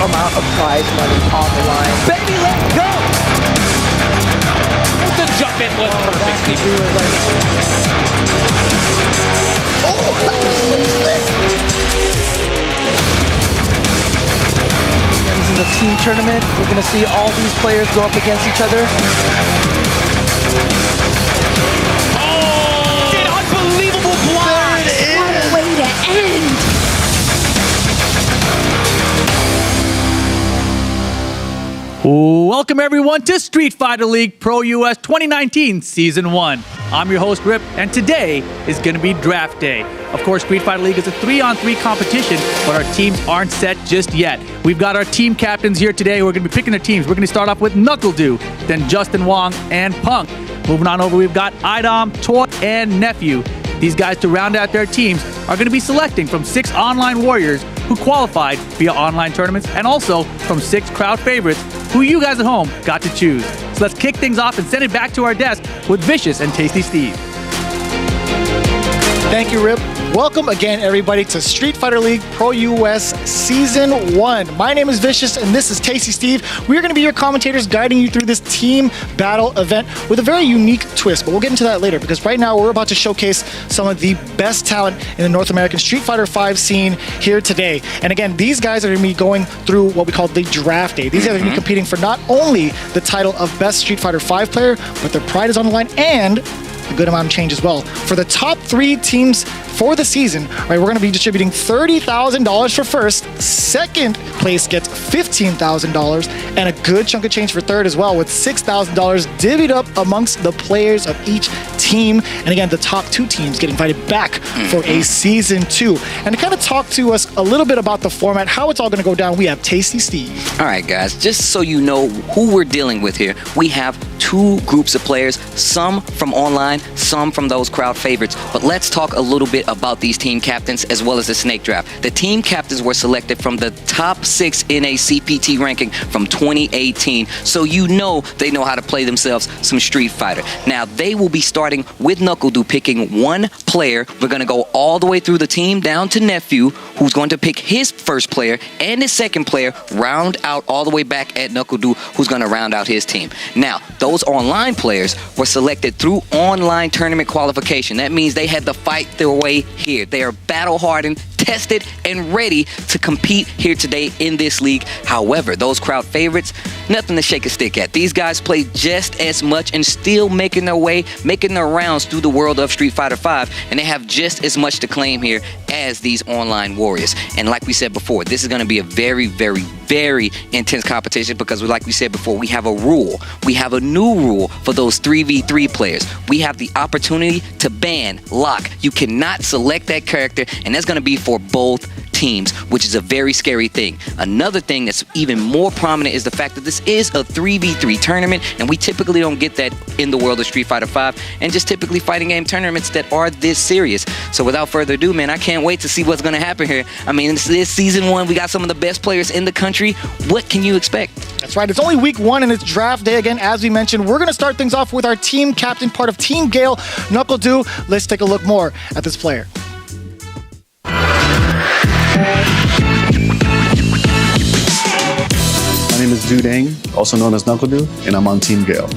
amount of prize money on the line. Baby, let's go! The jump in was perfect. This is a team tournament. We're going to see all these players go up against each other. Oh! An unbelievable block! What a way to end! Welcome everyone to Street Fighter League Pro US 2019 Season 1. I'm your host Rip, and today is going to be draft day. Of course, Street Fighter League is a 3-on-3 competition, but our teams aren't set just yet. We've got our team captains here today. We're going to be picking their teams. We're going to start off with NuckleDo, then Justin Wong and Punk. Moving on over, we've got Idom, Toy, and Nephew. These guys, to round out their teams, are going to be selecting from 6 online warriors who qualified via online tournaments, and also from 6 crowd favorites who you guys at home got to choose. So let's kick things off and send it back to our desk with Vicious and Tasty Steve. Thank you, Rip. Welcome again, everybody, to Street Fighter League Pro US Season 1. My name is Vicious, and this is Tasty Steve. We're going to be your commentators guiding you through this team battle event with a very unique twist, but we'll get into that later because right now we're about to showcase some of the best talent in the North American Street Fighter V scene here today. And again, these guys are going to be going through what we call the draft day. These guys are going to be competing for not only the title of Best Street Fighter V player, but their pride is on the line and a good amount of change as well. For the top 3 teams for the season, right, we're going to be distributing $30,000 for first. Second place gets $15,000 and a good chunk of change for third as well, with $6,000 divvied up amongst the players of each team. And again, the top 2 teams get invited back for a Season 2. And to kind of talk to us a little bit about the format, how it's all going to go down, we have Tasty Steve. All right, guys, just so you know who we're dealing with here, we have 2 groups of players, some from online, some from those crowd favorites. But let's talk a little bit about these team captains as well as the snake draft. The team captains were selected from the top 6 in a CPT ranking from 2018. So you know they know how to play themselves some Street Fighter. Now, they will be starting with NuckleDo picking 1 player. We're going to go all the way through the team down to Nephew, who's going to pick his first player and his second player, round out all the way back at NuckleDo, who's going to round out his team. Now, those online players were selected through online tournament qualification. That means they had to fight their way here. They are battle hardened, tested, and ready to compete here today in this league. However, those crowd favorites, nothing to shake a stick at. These guys play just as much and still making their way, making their rounds through the world of Street Fighter V, and they have just as much to claim here as these online warriors. And like we said before, this is going to be a very, very, very intense competition because like we said before, we have a rule. We have a new rule for those 3v3 players. We have the opportunity to ban, lock. You cannot select that character, and that's going to be for both teams, which is a very scary thing. Another thing that's even more prominent is the fact that this is a 3v3 tournament, and we typically don't get that in the world of Street Fighter V and just typically fighting game tournaments that are this serious. So without further ado, man, I can't wait to see what's going to happen here. I mean, this is Season 1. We got some of the best players in the country. What can you expect? That's right. It's only week 1 and it's draft day again. As we mentioned, we're going to start things off with our team captain, part of Team Gale, NuckleDo. Let's take a look more at this player. My name is Dudang, also known as NuckleDo, and I'm on Team Gale.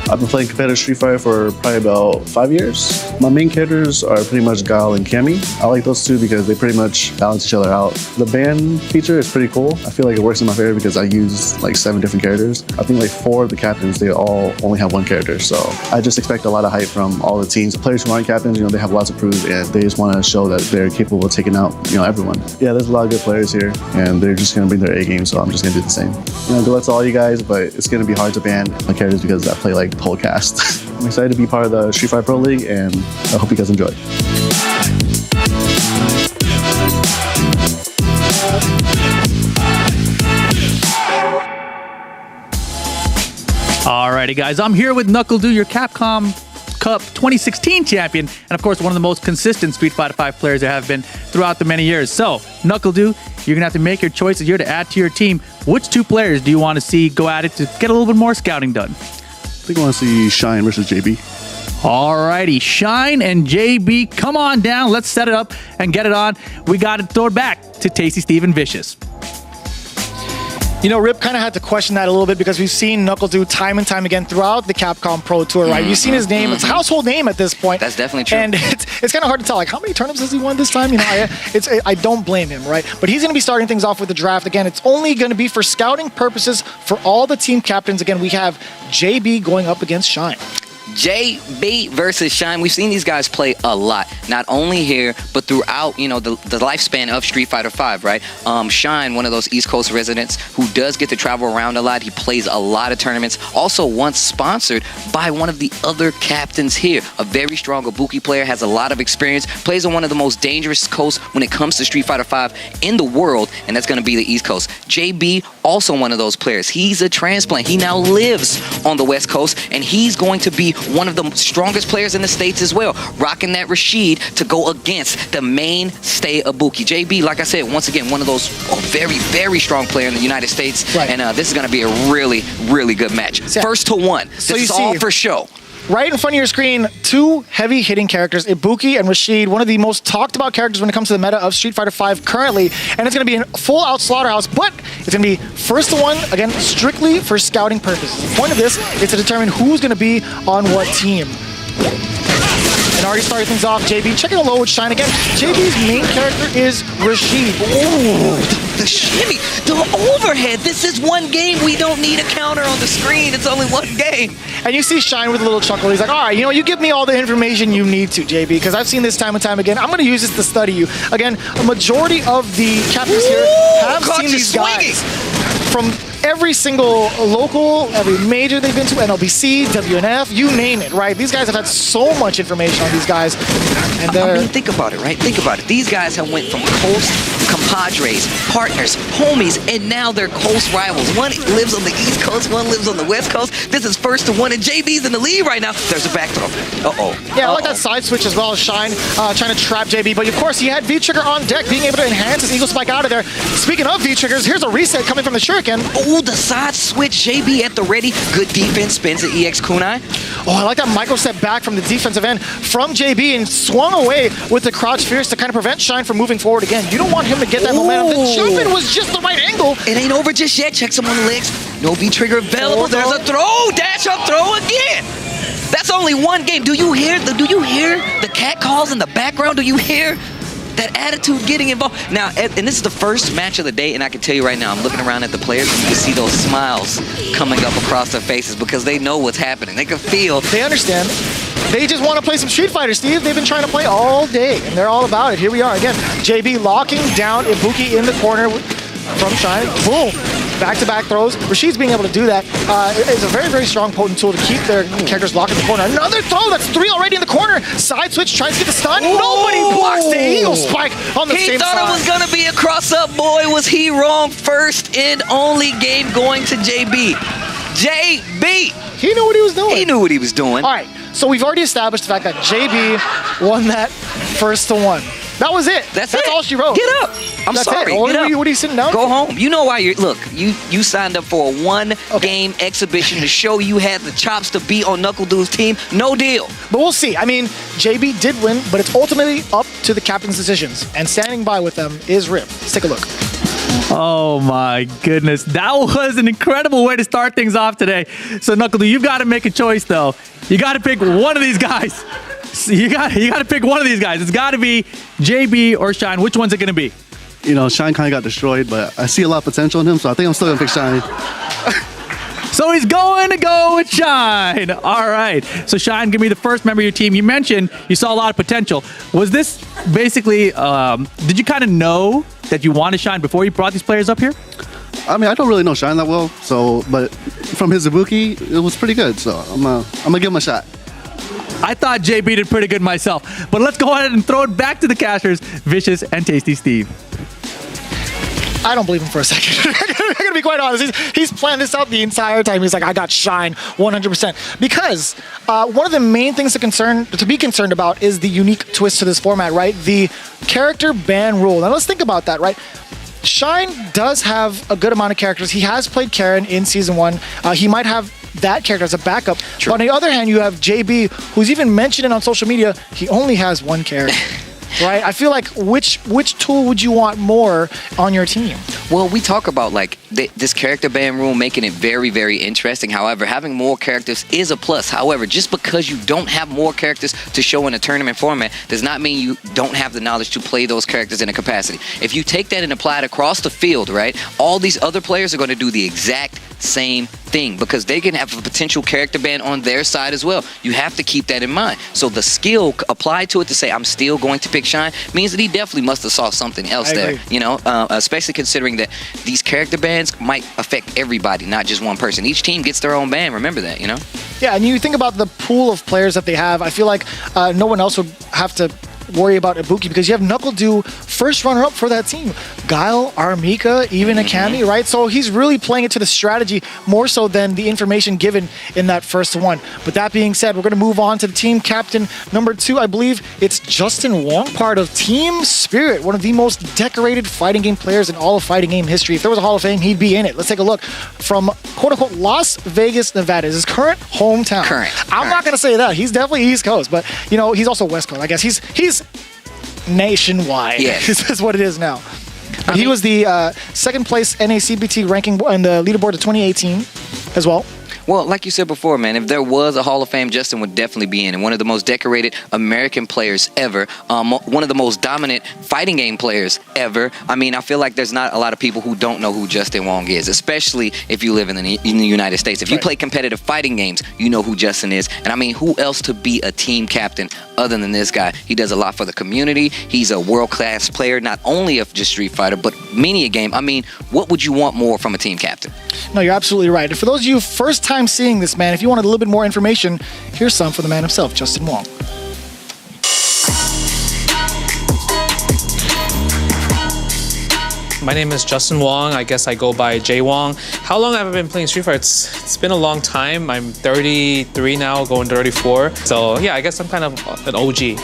I've been playing competitive Street Fighter for probably about 5 years. My main characters are pretty much Gale and Cammy. I like those 2 because they pretty much balance each other out. The ban feature is pretty cool. I feel like it works in my favor because I use like 7 different characters. I think like 4 of the captains, they all only have 1 character. So I just expect a lot of hype from all the teams. Players who aren't captains, they have lots to prove and they just want to show that they're capable of taking out, everyone. Yeah, there's a lot of good players here and they're just going to bring their A game. So I'm just going to do the same. Good luck to all you guys, but it's going to be hard to ban my characters because I play like Polecast. I'm excited to be part of the Street Fighter Pro League, and I hope you guys enjoy. Alrighty, guys, I'm here with NuckleDo, your Capcom Cup 2016 champion, and of course, one of the most consistent Street Fighter V players there have been throughout the many years. So, NuckleDo, you're going to have to make your choices here to add to your team. Which 2 players do you want to see go at it to get a little bit more scouting done? I think I want to see Shine versus JB. Alrighty, Shine and JB, come on down. Let's set it up and get it on. We got to throw it back to Tasty Steve and Vicious. You know, Rip kind of had to question that a little bit because we've seen Knuckles do time and time again throughout the CAPCOM Pro Tour, right? You've seen his name. It's a household name at this point. That's definitely true. And it's kind of hard to tell, like, how many tournaments has he won this time? You know, I don't blame him, right? But he's going to be starting things off with the draft. Again, it's only going to be for scouting purposes for all the team captains. Again, we have JB going up against Shine. JB versus Shine. We've seen these guys play a lot, not only here, but throughout, you know, the lifespan of Street Fighter V, right? Shine, one of those East Coast residents who does get to travel around a lot. He plays a lot of tournaments. Also once sponsored by one of the other captains here. A very strong Ibuki player, has a lot of experience, plays on one of the most dangerous coasts when it comes to Street Fighter V in the world, and that's going to be the East Coast. JB, also one of those players. He's a transplant. He now lives on the West Coast, and he's going to be one of the strongest players in the States as well, rocking that Rashid to go against the mainstay Ibuki. JB, like I said, once again, one of those very, very strong player in the United States, right. And this is going to be a really, really good match. Yeah. First to one. This is all for show. Right in front of your screen, two heavy-hitting characters, Ibuki and Rashid, one of the most talked-about characters when it comes to the meta of Street Fighter V currently, and it's going to be a full-out slaughterhouse, but it's going to be first to one, again, strictly for scouting purposes. The point of this is to determine who's going to be on what team. And already started things off, JB checking a low with Shine again. JB's main character is Rashid. Ooh, the shimmy, the overhead. This is one game. We don't need a counter on the screen. It's only one game. And you see Shine with a little chuckle. He's like, all right, you know, you give me all the information you need to, JB, because I've seen this time and time again. I'm going to use this to study you. Again, a majority of the captains here have seen these guys from every single local, every major they've been to, NLBC, WNF, you name it, right? These guys have had so much information on these guys. And I mean, think about it, right? Think about it. These guys have went from coast compadres, partners, homies, and now they're coast rivals. One lives on the East Coast, one lives on the West Coast. This is first to one, and JB's in the lead right now. There's a back throw. Yeah, I like that side switch as well as Shine trying to trap JB. But of course, he had V-Trigger on deck, being able to enhance his Eagle Spike out of there. Speaking of V-Triggers, here's a reset coming from the Shuriken. Oh, the side switch, JB at the ready. Good defense, spins the EX Kunai. Oh, I like that micro step back from the defensive end from JB and swung away with the crouch fierce to kind of prevent Shine from moving forward again. You don't want him to get that momentum. The jump-in was just the right angle. It ain't over just yet. Checks him on the legs. No V-Trigger available. There's a throw. Dash up, throw again. That's only one game. Do you hear the cat calls in the background? Do you hear that attitude getting involved? Now, and this is the first match of the day, and I can tell you right now, I'm looking around at the players, and you can see those smiles coming up across their faces because they know what's happening. They can feel. They understand. They just want to play some Street Fighter, Steve. They've been trying to play all day, and they're all about it. Here we are again. JB locking down Ibuki in the corner from Shine. Boom. Back-to-back throws. Rashid's being able to do that. It's a very, very strong, potent tool to keep their characters locked in the corner. Another throw. That's three already in the corner. Side switch, tries to get the stun. Ooh. Nobody blocks the Eagle Spike on the same side. He thought it was going to be a cross-up, boy. Was he wrong? First and only game going to JB. JB. He knew what he was doing. He knew what he was doing. All right. So we've already established the fact that JB won that first to one. That was it. That's all she wrote. Get up. I'm sorry. Get up. What are you sitting down? Go home. You know why you're. Look, you signed up for a one-game exhibition to show you had the chops to be on Knuckle Dude's team. No deal. But we'll see. I mean, JB did win, but it's ultimately up to the captain's decisions. And standing by with them is Rip. Let's take a look. Oh my goodness. That was an incredible way to start things off today. So Knuckle Dude, you've got to make a choice though. You got to pick one of these guys. You got to pick one of these guys. It's got to be JB or Shine. Which one's it going to be? You know, Shine kind of got destroyed, but I see a lot of potential in him, so I think I'm still going to pick Shine. So he's going to go with Shine. All right. So Shine, give me the first member of your team. You mentioned you saw a lot of potential. Was this basically, did you kind of know that you wanted Shine before you brought these players up here? I mean, I don't really know Shine that well, but from his Ibuki, it was pretty good, so I'm gonna give him a shot. I thought JB did pretty good myself, but let's go ahead and throw it back to the casters, Vicious and Tasty Steve. I don't believe him for a second. I'm going to be quite honest. He's planned this out the entire time. He's like, I got Shine 100%. Because one of the main things to be concerned about is the unique twist to this format, right? The character ban rule. Now let's think about that, right? Shine does have a good amount of characters. He has played Karen in Season 1. He might have that character as a backup. True. But on the other hand, you have JB, who's even mentioned it on social media. He only has one character. right? I feel like which tool would you want more on your team? Well, we talk about like this character ban rule making it very, very interesting. However, having more characters is a plus. However, just because you don't have more characters to show in a tournament format does not mean you don't have the knowledge to play those characters in a capacity. If you take that and apply it across the field, right, all these other players are going to do the exact same thing because they can have a potential character ban on their side as well. You have to keep that in mind. So the skill applied to it to say I'm still going to pick Shine means that he definitely must have saw something else there, you know, especially considering that these character bans might affect everybody, not just one person. Each team gets their own ban. Remember that, you know? Yeah, and you think about the pool of players that they have. I feel like no one else would have to worry about Ibuki because you have NuckleDu, first runner-up for that team. Gale, Armika, even Akami, right? So he's really playing into the strategy more so than the information given in that first one. But that being said, we're going to move on to the team captain number 2. I believe it's Justin Wong, part of Team Spirit, one of the most decorated fighting game players in all of fighting game history. If there was a Hall of Fame, he'd be in it. Let's take a look. From quote-unquote Las Vegas, Nevada, is his current hometown. I'm not going to say that. He's definitely East Coast, but you know, he's also West Coast. I guess he's nationwide. This is what it is now. But he was the second place NACBT ranking in the leaderboard of 2018 as well. Well, like you said before, man, if there was a Hall of Fame, Justin would definitely be in. And one of the most decorated American players ever. One of the most dominant fighting game players ever. I mean, I feel like there's not a lot of people who don't know who Justin Wong is, especially if you live in the United States. If you play competitive fighting games, you know who Justin is. And I mean, who else to be a team captain other than this guy? He does a lot for the community. He's a world-class player, not only of just Street Fighter, but many a game. I mean, what would you want more from a team captain? No, you're absolutely right. And for those of you first time seeing this man, if you wanted a little bit more information, here's some from the man himself, Justin Wong. My name is Justin Wong. I guess I go by J Wong. How long have I been playing Street Fighter? It's been a long time. I'm 33 now, going 34. So yeah, I guess I'm kind of an OG.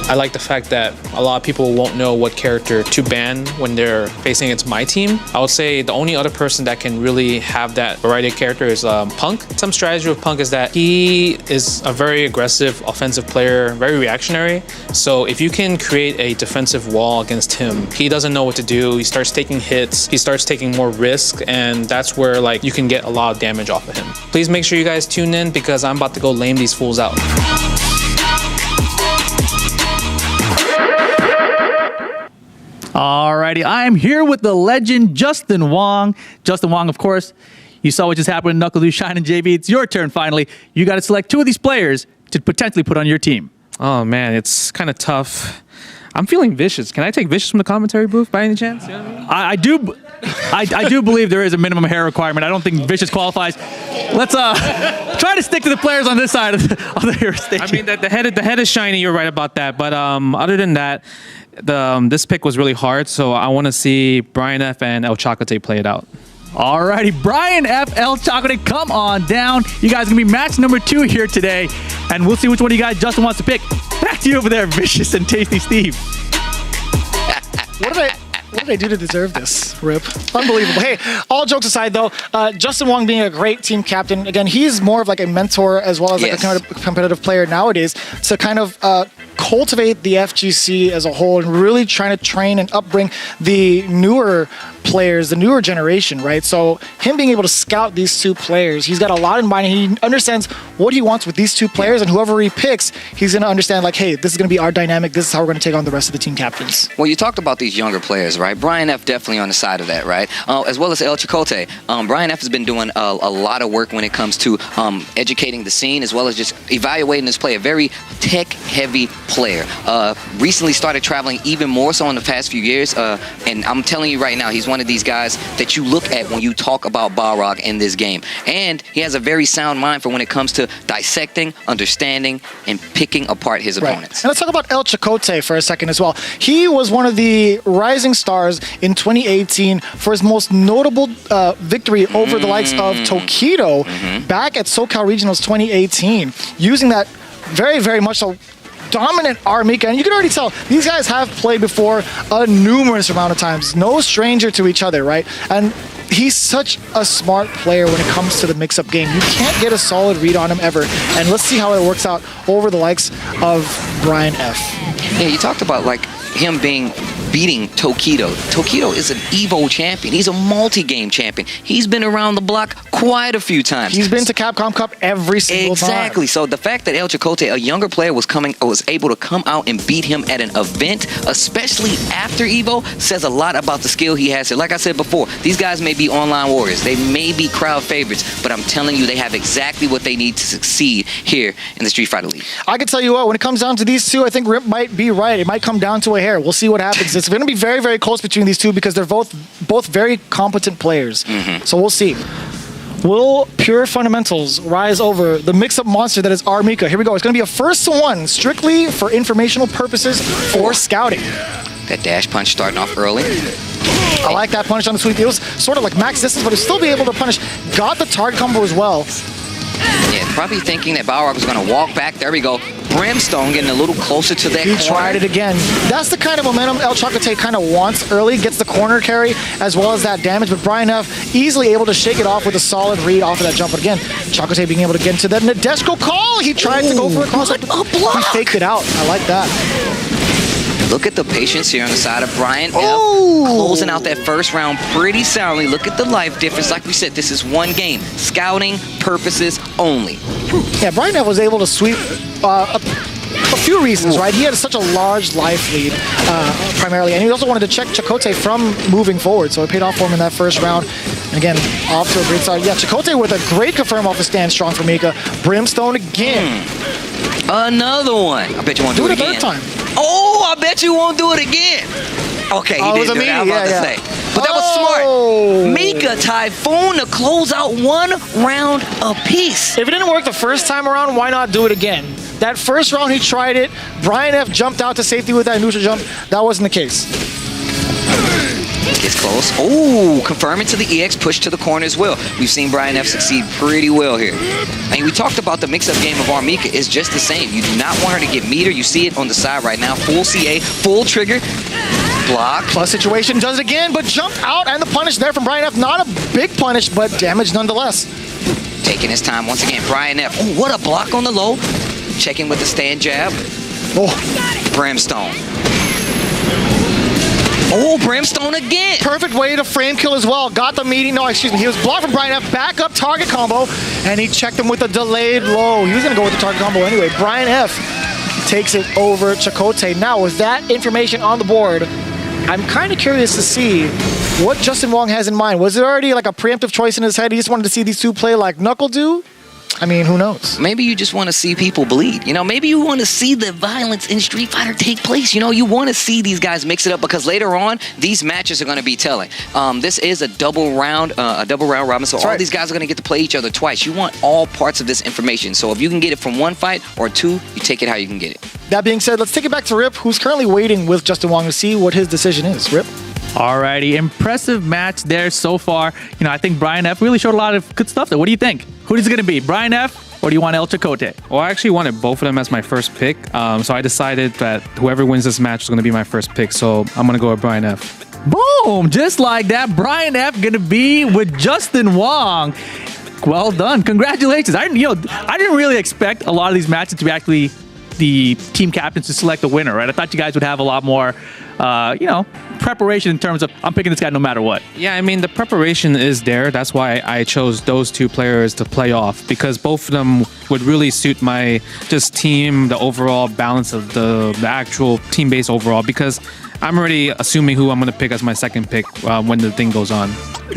I like the fact that a lot of people won't know what character to ban when they're facing against my team. I would say the only other person that can really have that variety of character is Punk. Some strategy with Punk is that he is a very aggressive offensive player, very reactionary. So if you can create a defensive wall against him, he doesn't know what to do. He starts taking hits, he starts taking more risk, and that's where like you can get a lot of damage off of him. Please make sure you guys tune in because I'm about to go lame these fools out. Alrighty, I am here with the legend Justin Wong. Justin Wong, of course, you saw what just happened in NuckleDu, Shine, and JV. It's your turn finally. You got to select 2 of these players to potentially put on your team. Oh man, it's kind of tough. I'm feeling Vicious. Can I take Vicious from the commentary booth by any chance? You know what I mean? I do believe there is a minimum hair requirement. I don't think Vicious qualifies. Let's try to stick to the players on this side of the hair station. I mean, the head is shiny. You're right about that. But other than that, this pick was really hard. So I want to see Brian F and El Chocolate play it out. Alrighty, Brian F, El Chocolate, come on down. You guys are gonna be match number 2 here today, and we'll see which one of you guys Justin wants to pick. Back to you over there, Vicious and Tasty Steve. What did I do to deserve this, Rip? Unbelievable. Hey, all jokes aside, though, Justin Wong being a great team captain, again, he's more of like a mentor as well as like a competitive player nowadays to kind of cultivate the FGC as a whole and really trying to train and upbring the newer players, the newer generation, right? So him being able to scout these 2 players, he's got a lot in mind and he understands what he wants with these 2 players, and whoever he picks, he's going to understand like, hey, this is going to be our dynamic. This is how we're going to take on the rest of the team captains. Well, you talked about these younger players, right? Brian F definitely on the side of that, right? As well as El Chicote. Brian F has been doing a lot of work when it comes to educating the scene as well as just evaluating this player. Very tech-heavy player. Recently started traveling even more so in the past few years, and I'm telling you right now, he's one of these guys that you look at when you talk about Balrog in this game. And he has a very sound mind for when it comes to dissecting, understanding, and picking apart his opponents. And let's talk about El Chicote for a second as well. He was one of the rising stars in 2018 for his most notable victory over the likes of Tokido back at SoCal Regionals 2018, using that very, very much so dominant Armika, and you can already tell these guys have played before a numerous amount of times. No stranger to each other, right? And he's such a smart player when it comes to the mix-up game. You can't get a solid read on him ever. And let's see how it works out over the likes of Brian F. Yeah, you talked about like him beating Tokido. Tokido is an Evo champion. He's a multi-game champion. He's been around the block quite a few times. He's been to Capcom Cup every single time. Exactly. So the fact that El Chakotay, a younger player, was able to come out and beat him at an event, especially after Evo, says a lot about the skill he has here. Like I said before, these guys may be online warriors. They may be crowd favorites, but I'm telling you, they have exactly what they need to succeed here in the Street Fighter League. I can tell you what, when it comes down to these two, I think Rip might be right. It might come down to a hair. We'll see what happens. It's going to be very, very close between these two because they're both very competent players. So we'll see. Will pure fundamentals rise over the mix-up monster that is Armika? Here we go. It's going to be a first to one, strictly for informational purposes for scouting. That dash punch starting off early. I like that punish on the sweep. It was sort of like max distance, but he'll still be able to punish. Got the target combo as well. Yeah, probably thinking that Balrog was going to walk back. There we go. Brimstone getting a little closer to that corner. He tried it again. That's the kind of momentum El Chakotay kind of wants early. Gets the corner carry as well as that damage, but Brian F easily able to shake it off with a solid read off of that jump. But again, Chakotay being able to get into that Nadeshko call. He tried to go for a cross-up. He faked it out. I like that. Look at the patience here on the side of Brian F. Closing out that first round pretty soundly. Look at the life difference. Like we said, this is one game. Scouting purposes only. Yeah, Brian F was able to sweep a few reasons, right? He had such a large life lead, primarily. And he also wanted to check Chakotay from moving forward. So it paid off for him in that first round. And again, off to a great start. Yeah, Chakotay with a great confirm off the stand strong for Mika. Brimstone again. Another one. I bet you won't do it again. Third time. Oh, I bet you won't do it again. Okay, he didn't do it. I was about to say. But that was smart. Mika Typhoon to close out one round apiece. If it didn't work the first time around, why not do it again? That first round, he tried it. Brian F jumped out to safety with that neutral jump. That wasn't the case. Gets close. Oh, confirming to the EX, push to the corner as well. We've seen Brian F succeed pretty well here. I mean, we talked about the mix-up game of Armika is just the same. You do not want her to get meter. You see it on the side right now. Full CA, full trigger. Block. Plus situation does it again, but jump out and the punish there from Brian F. Not a big punish, but damage nonetheless. Taking his time once again. Brian F. Oh, what a block on the low. Checking with the stand jab. Oh, Brimstone. Oh, Brimstone again. Perfect way to frame kill as well. Got the meeting. No, excuse me. He was blocked from Brian F. Back up target combo, and he checked him with a delayed low. He was going to go with the target combo anyway. Brian F. takes it over Chakotay. Now, with that information on the board, I'm kind of curious to see what Justin Wong has in mind. Was it already like a preemptive choice in his head? He just wanted to see these two play like Knuckle do? I mean, who knows? Maybe you just want to see people bleed. You know, maybe you want to see the violence in Street Fighter take place. You know, you want to see these guys mix it up because later on, these matches are going to be telling. This is a double round robin, so all these guys are going to get to play each other twice. You want all parts of this information. So if you can get it from one fight or two, you take it how you can get it. That being said, let's take it back to Rip, who's currently waiting with Justin Wong to see what his decision is. Rip? Alrighty, impressive match there so far. You know, I think Brian F really showed a lot of good stuff there. What do you think? Who is it going to be, Brian F or do you want El Chakotay? Well, I actually wanted both of them as my first pick. So I decided that whoever wins this match is going to be my first pick. So I'm going to go with Brian F. Boom! Just like that, Brian F going to be with Justin Wong. Well done. Congratulations. I didn't really expect a lot of these matches to be actually the team captains to select the winner, right? I thought you guys would have a lot more, preparation in terms of I'm picking this guy no matter what. Yeah, I mean, the preparation is there. That's why I chose those two players to play off because both of them would really suit my just team, the overall balance of the actual team base overall because I'm already assuming who I'm going to pick as my second pick when the thing goes on.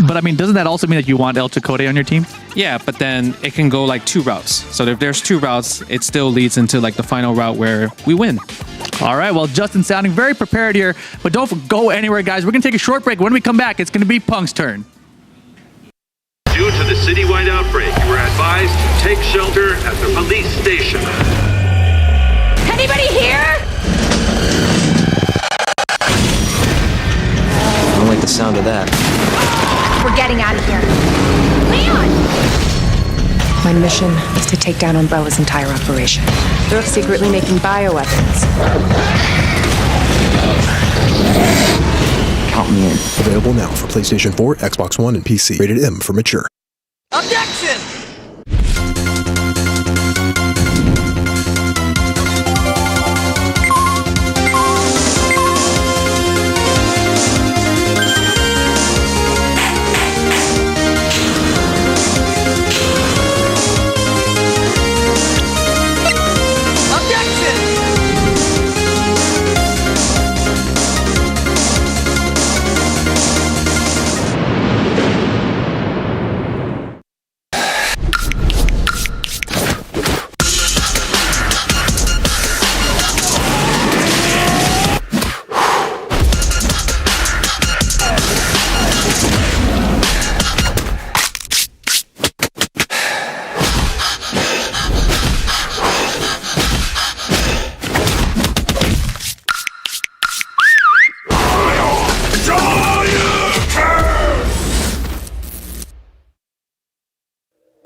But I mean, doesn't that also mean that you want El Chakotay on your team? Yeah, but then it can go like two routes. So if there's two routes, it still leads into like the final route where we win. All right, well, Justin's sounding very prepared here, but don't go anywhere, guys. We're going to take a short break. When we come back, it's going to be Punk's turn. Due to the citywide outbreak, you are advised to take shelter at the police station. Anybody here? I don't like the sound of that. We're getting out of here. Leon! My mission is to take down Umbrella's entire operation. They're secretly making bioweapons. Count me in. Available now for PlayStation 4, Xbox One, and PC. Rated M for mature. Objection!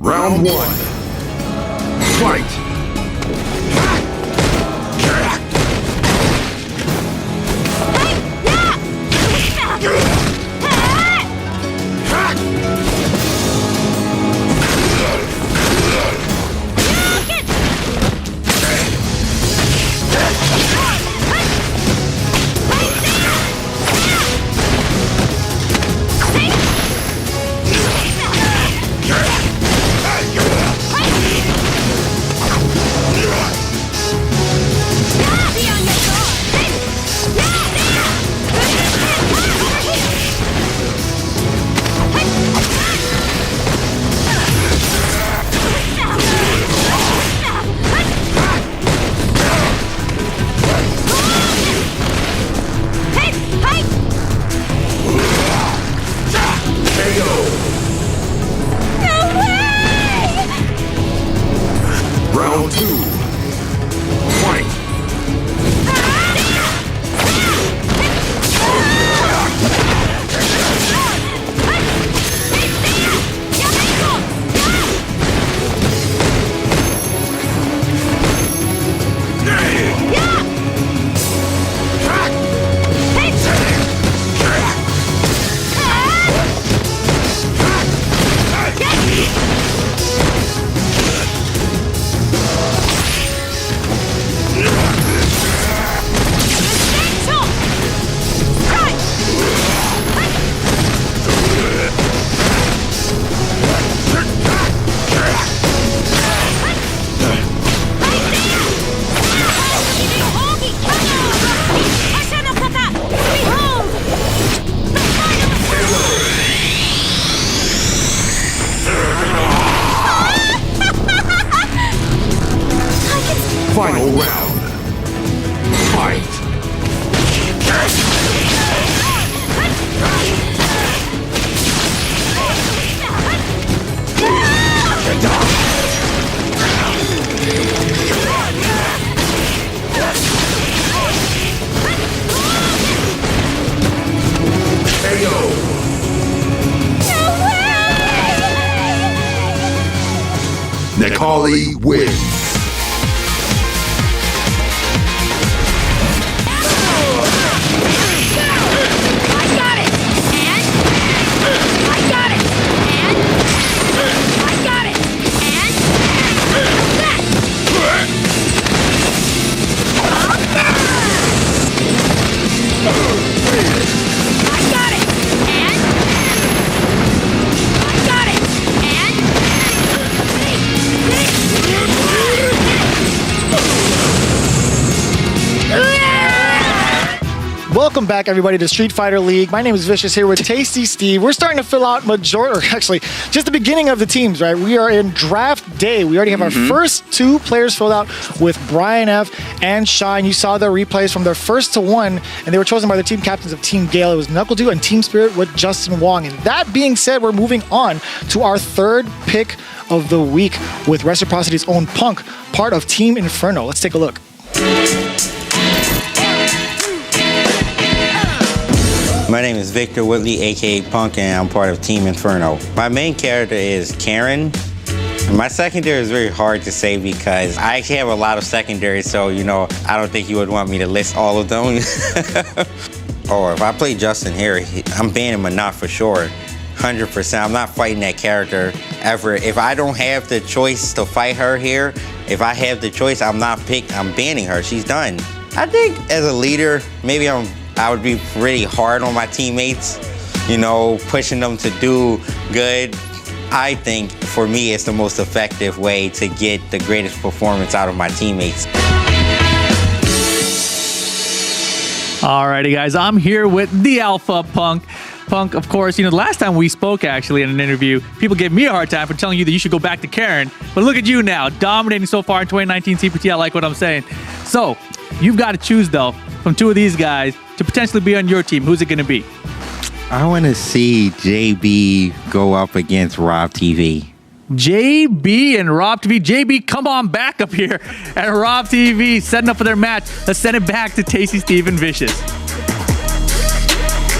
Round 1. Fight! Round 2. Fight! Final round. Fight! Necali wins. Welcome back, everybody, to Street Fighter League. My name is Vicious here with Tasty Steve. We're starting to fill out just the beginning of the teams, right? We are in draft day. We already have our first 2 players filled out with Brian F. and Shine. You saw the replays from their first to 1, and they were chosen by the team captains of Team Gale. It was Knuckle and Team Spirit with Justin Wong. And that being said, we're moving on to our 3rd pick of the week with Reciprocity's own Punk, part of Team Inferno. Let's take a look. My name is Victor Whitley, aka Punk, and I'm part of Team Inferno. My main character is Karen. My secondary is very hard to say because I actually have a lot of secondaries, so I don't think you would want me to list all of them. Oh, if I play Justin here, I'm banning him not for sure. 100%. I'm not fighting that character ever. If I don't have the choice to fight her here, if I have the choice, I'm banning her. She's done. I think as a leader, maybe I would be really hard on my teammates, you know, pushing them to do good. I think for me, it's the most effective way to get the greatest performance out of my teammates. Alrighty, guys, I'm here with the Alpha Punk. Punk, of course, you know, the last time we spoke actually in an interview, people gave me a hard time for telling you that you should go back to Karen. But look at you now, dominating so far in 2019 CPT. I like what I'm saying. So, you've got to choose, though, from two of these guys to potentially be on your team. Who's it going to be? I want to see JB go up against Rob TV. JB and Rob TV. JB, come on back up here. And Rob TV setting up for their match. Let's send it back to Tasty Steve and Vicious.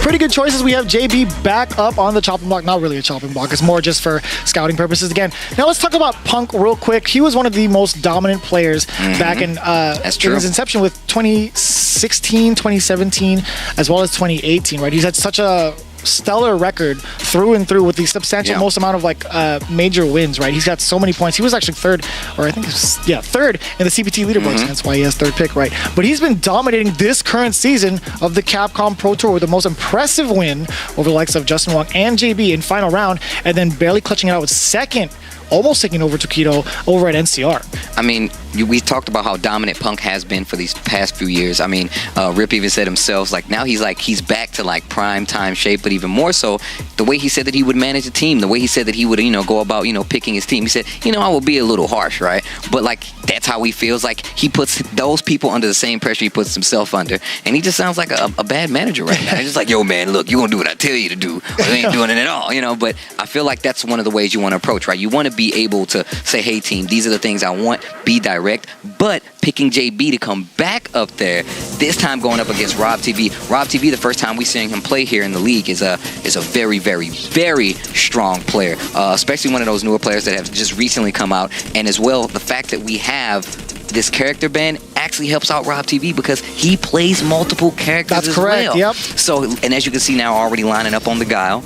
Pretty good choices. We have JB back up on the chopping block. Not really a chopping block. It's more just for scouting purposes again. Now let's talk about Punk real quick. He was one of the most dominant players back in his inception with 2016, 2017, as well as 2018, right? He's had such a stellar record through and through with the substantial most amount of like major wins, right? He's got so many points. He was actually third in the CPT leaderboards. That's why he has third pick, right? But he's been dominating this current season of the Capcom Pro Tour with the most impressive win over the likes of Justin Wong and JB in final round, and then barely clutching it out with second, almost taking over Tokido over at NCR. I mean, we talked about how dominant Punk has been for these past few years. I mean, Rip even said himself, now he's back to like prime time shape, but even more so, the way he said that he would manage the team, the way he said that he would, go about, picking his team. He said, I will be a little harsh, right? But that's how he feels. Like he puts those people under the same pressure he puts himself under, and he just sounds like a bad manager right now. He's just like, yo, man, look, you're gonna do what I tell you to do, or you ain't doing it at all, But I feel like that's one of the ways you want to approach, right? You want to be able to say, hey, team, these are the things I want. Be direct, but picking JB to come back up there, this time going up against Rob TV. Rob TV, the first time we seeing him play here in the league, is a very, very, very strong player, especially one of those newer players that have just recently come out. And as well, the fact that we have this character band actually helps out Rob TV because he plays multiple characters as well. Yep. So, and as you can see now, already lining up on the Gale.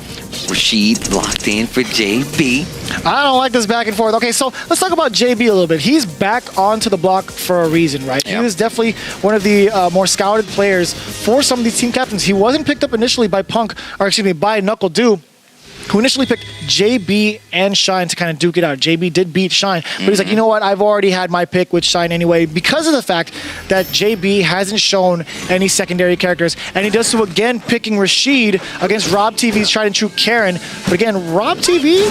Rashid locked in for JB. I don't like this back and forth. Okay, so let's talk about JB a little bit. He's back onto the block for a reason, right? Yep. He was definitely one of the more scouted players for some of these team captains. He wasn't picked up initially by by Knuckle Dew, who initially picked JB and Shine to kind of duke it out. JB did beat Shine, but he's like, you know what? I've already had my pick with Shine anyway, because of the fact that JB hasn't shown any secondary characters, and he does so again, picking Rashid against Rob TV's tried and true Karen. But again, Rob TV,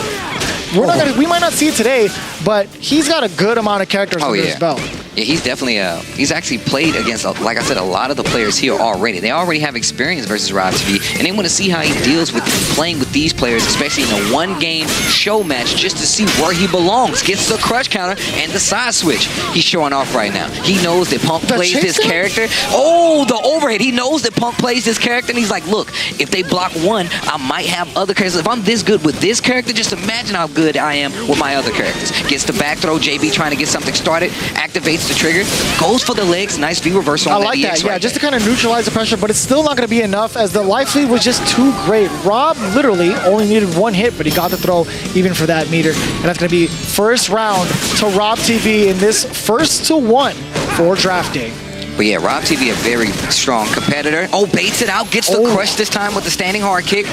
we might not see it today, but he's got a good amount of characters under his belt. Yeah, he's definitely he's actually played against, like I said, a lot of the players here already. They already have experience versus Rob TV, and they want to see how he deals with playing with these players, especially in a one-game show match, just to see where he belongs. Gets the crush counter and the side switch. He's showing off right now. He knows that Punk plays this character. Oh, the overhead. He knows that Punk plays this character, and he's like, look, if they block one, I might have other characters. If I'm this good with this character, just imagine how good I am with my other characters. Gets the back throw. JB trying to get something started. Activates the trigger, goes for the legs, nice V reversal on I like that, yeah, just to kind of neutralize the pressure, but it's still not going to be enough as the life lead was just too great. Rob literally only needed one hit, but he got the throw even for that meter, and that's going to be first round to Rob TV in this 1-1 for draft day. But yeah, Rob TV, a very strong competitor. Oh, baits it out, gets the crush this time with the standing hard kick.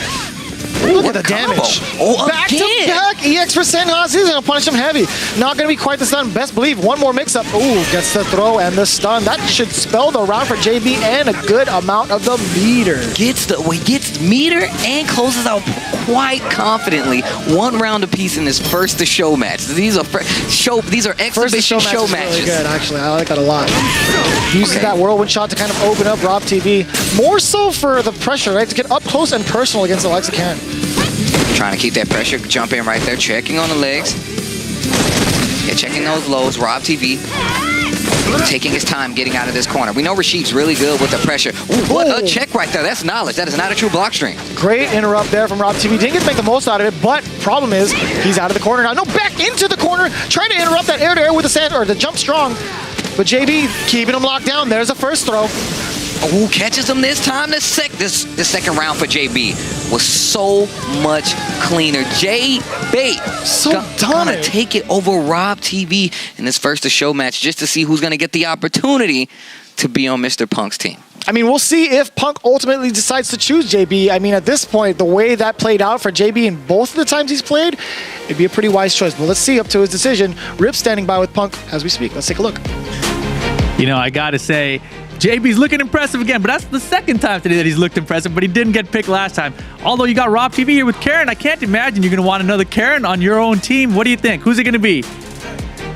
Look at the damage. Back to back EX for Senhas. He's going to punish him heavy. Not going to be quite the stun. Best believe one more mix-up. Ooh, gets the throw and the stun. That should spell the round for JB and a good amount of the meter. Gets meter and closes out quite confidently. One round apiece in this first to show match. These are exhibition show matches. Really good, actually. I like that a lot. Uses that whirlwind shot to kind of open up Rob TV. More so for the pressure, right? To get up close and personal against the likes of Karen. Trying to keep that pressure, jump in right there, checking on the legs. Yeah, checking those lows. Rob TV taking his time getting out of this corner. We know Rashid's really good with the pressure. Ooh, what a check right there. That's knowledge. That is not a true block string. Great interrupt there from Rob TV. Didn't get to make the most out of it, but problem is he's out of the corner now. No, back into the corner, trying to interrupt that air-to-air with the sand or the jump strong. But JB keeping him locked down. There's a first throw. Who catches him this time? The second round for JB was so much cleaner. JB so gonna take it over Rob TV in this first to show match just to see who's gonna get the opportunity to be on Mr. Punk's team. I mean, we'll see if Punk ultimately decides to choose JB. I mean, at this point, the way that played out for JB in both of the times he's played, it'd be a pretty wise choice. But let's see up to his decision. Rip standing by with Punk as we speak. Let's take a look. You know, I gotta say, JB's looking impressive again, but that's the second time today that he's looked impressive, but he didn't get picked last time. Although you got Rob TV here with Karen, I can't imagine you're gonna want another Karen on your own team. What do you think? Who's it gonna be?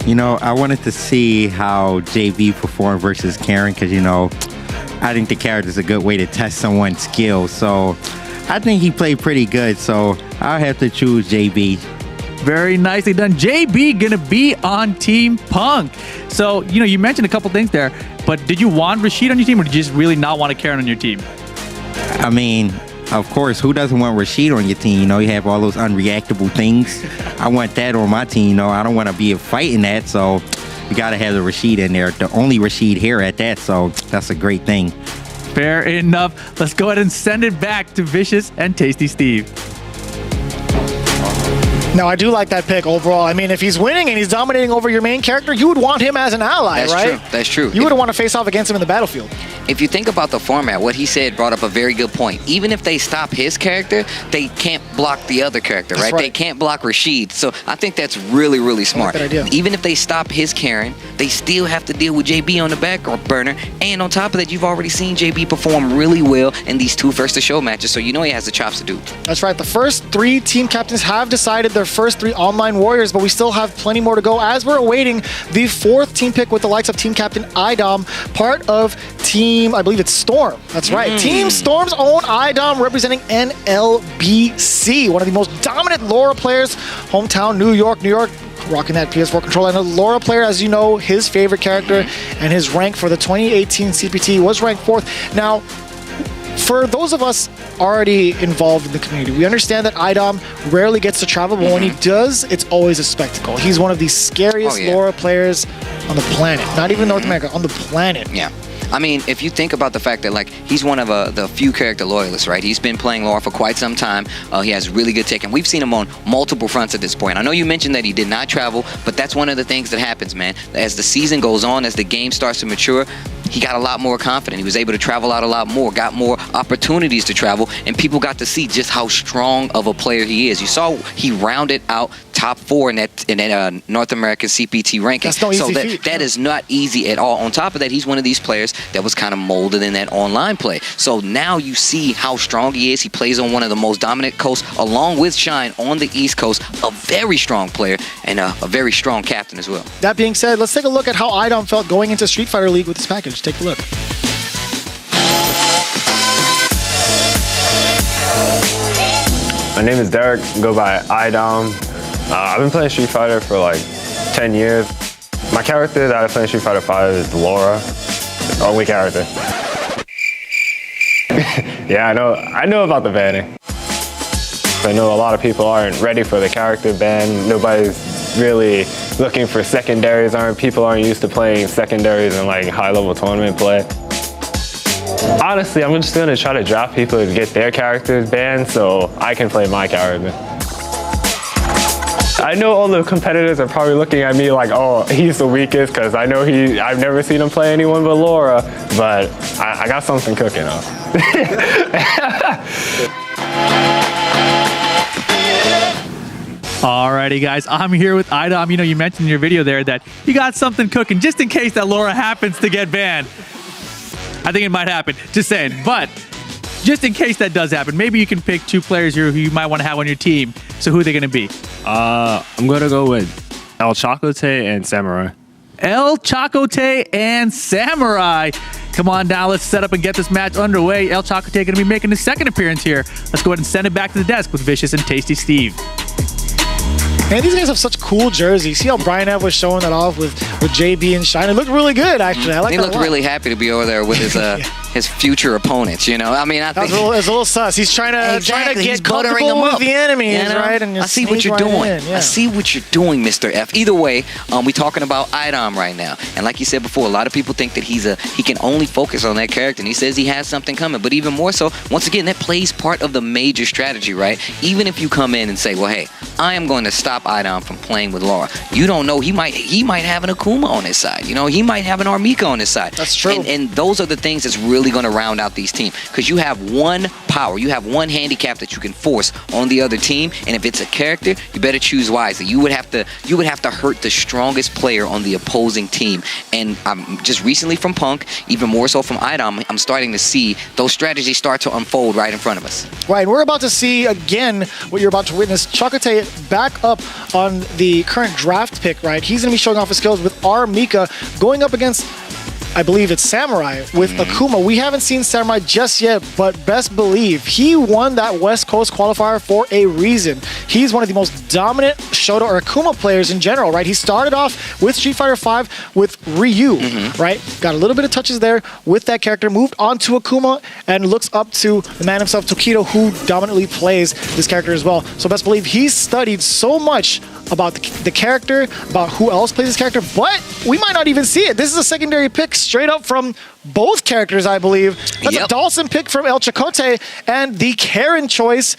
You know, I wanted to see how JB performed versus Karen because, you know, I think the character is a good way to test someone's skill. So I think he played pretty good. So I'll have to choose JB. Very nicely done. JB gonna be on Team Punk. So, you know, you mentioned a couple things there, but did you want Rashid on your team or did you just really not want a Karen on your team? I mean, of course, who doesn't want Rashid on your team? You know, you have all those unreactable things. I want that on my team. You know, I don't want to be fighting that. So you got to have the Rashid in there. The only Rashid here at that. So that's a great thing. Fair enough. Let's go ahead and send it back to Vicious and Tasty Steve. No, I do like that pick overall. I mean, if he's winning and he's dominating over your main character, you would want him as an ally, right? That's true. You would want to face off against him in the battlefield. If you think about the format, what he said brought up a very good point. Even if they stop his character, they can't block the other character, right? They can't block Rashid. So I think that's really, really smart. I like that idea. Even if they stop his Karen, they still have to deal with JB on the back burner. And on top of that, you've already seen JB perform really well in these two first to show matches. So you know he has the chops to do. That's right. The first three team captains have decided their first three online warriors, but we still have plenty more to go as we're awaiting the fourth team pick with the likes of team captain IDOM, part of team, I believe it's Storm. That's right. Team Storm's own IDOM representing NLBC, one of the most dominant LoRa players, hometown New York, rocking that PS4 controller. And a LoRa player, as you know, his favorite character and his rank for the 2018 CPT was ranked 4th. Now, for those of us already involved in the community, we understand that IDOM rarely gets to travel, but when he does, it's always a spectacle. He's one of the scariest LoRa players on the planet. Not even North America, on the planet. Yeah. I mean, if you think about the fact that, like, he's one of the few character loyalists, right? He's been playing LoRa for quite some time. He has really good tech, and we've seen him on multiple fronts at this point. I know you mentioned that he did not travel, but that's one of the things that happens, man. As the season goes on, as the game starts to mature, he got a lot more confident. He was able to travel out a lot more, got more opportunities to travel, and people got to see just how strong of a player he is. You saw he rounded out top 4 in that North American CPT ranking. That's no easy feat. That is not easy at all. On top of that, he's one of these players that was kind of molded in that online play. So now you see how strong he is. He plays on one of the most dominant coasts, along with Shine on the East Coast. A very strong player and a very strong captain as well. That being said, let's take a look at how IDOM felt going into Street Fighter League with this package. Take a look. My name is Derek, go by IDOM. I've been playing Street Fighter for like 10 years. My character that I play in Street Fighter 5 is LoRa, the only character. Yeah, I know about the banning. I know a lot of people aren't ready for the character ban. Nobody's really looking for secondaries. People aren't used to playing secondaries in like high-level tournament play. Honestly, I'm just gonna try to draft people to get their characters banned so I can play my character. I know all the competitors are probably looking at me like, oh, he's the weakest, because I know I've never seen him play anyone but LoRa, but I got something cooking up. Alrighty, guys, I'm here with IDOM. You know, you mentioned in your video there that you got something cooking just in case that LoRa happens to get banned. I think it might happen, just saying. But just in case that does happen, maybe you can pick 2 players here who you might want to have on your team. So who are they going to be? I'm going to go with El Chocote and Samurai. El Chocote and Samurai. Come on down, let's set up and get this match underway. El Chocote going to be making his second appearance here. Let's go ahead and send it back to the desk with Vicious and Tasty Steve. Man, these guys have such cool jerseys. See how Brian Ev was showing that off with JB and Shine? It looked really good, actually. I like He that looked really happy to be over there with his his future opponents. You know, I mean, I think it's a little sus. He's trying to Exactly. get He's buttering comfortable them with up, the enemies, you know? right? And I see what you're sneak right doing. in, yeah. I see what you're doing, Mr. F. Either way, we talking about Idom right now, and like you said before, a lot of people think that he can only focus on that character, and he says he has something coming. But even more so, once again, that plays part of the major strategy, right? Even if you come in and say, well, hey, I am going to stop Idom from playing with Laura. You don't know, he might have an Akuma on his side. You know, he might have an Armika on his side. That's true. And those are the things that's really going to round out these teams, because you have one power, you have one handicap that you can force on the other team, and if it's a character, you better choose wisely. You would have to hurt the strongest player on the opposing team. And just recently from Punk, even more so from Idom, I'm starting to see those strategies start to unfold right in front of us. Right, we're about to see again what you're about to witness. Chakotay back up on the current draft pick, right? He's going to be showing off his skills with Armika going up against, I believe it's Samurai with Akuma. We haven't seen Samurai just yet, but best believe he won that West Coast qualifier for a reason. He's one of the most dominant Shoto or Akuma players in general, right? He started off with Street Fighter V with Ryu, right? Got a little bit of touches there with that character, moved on to Akuma, and looks up to the man himself, Tokido, who dominantly plays this character as well. So best believe he's studied so much about the character, about who else plays this character, but we might not even see it. This is a secondary pick straight up from both characters, I believe. That's a Dawson pick from El Chakotay and the Karen choice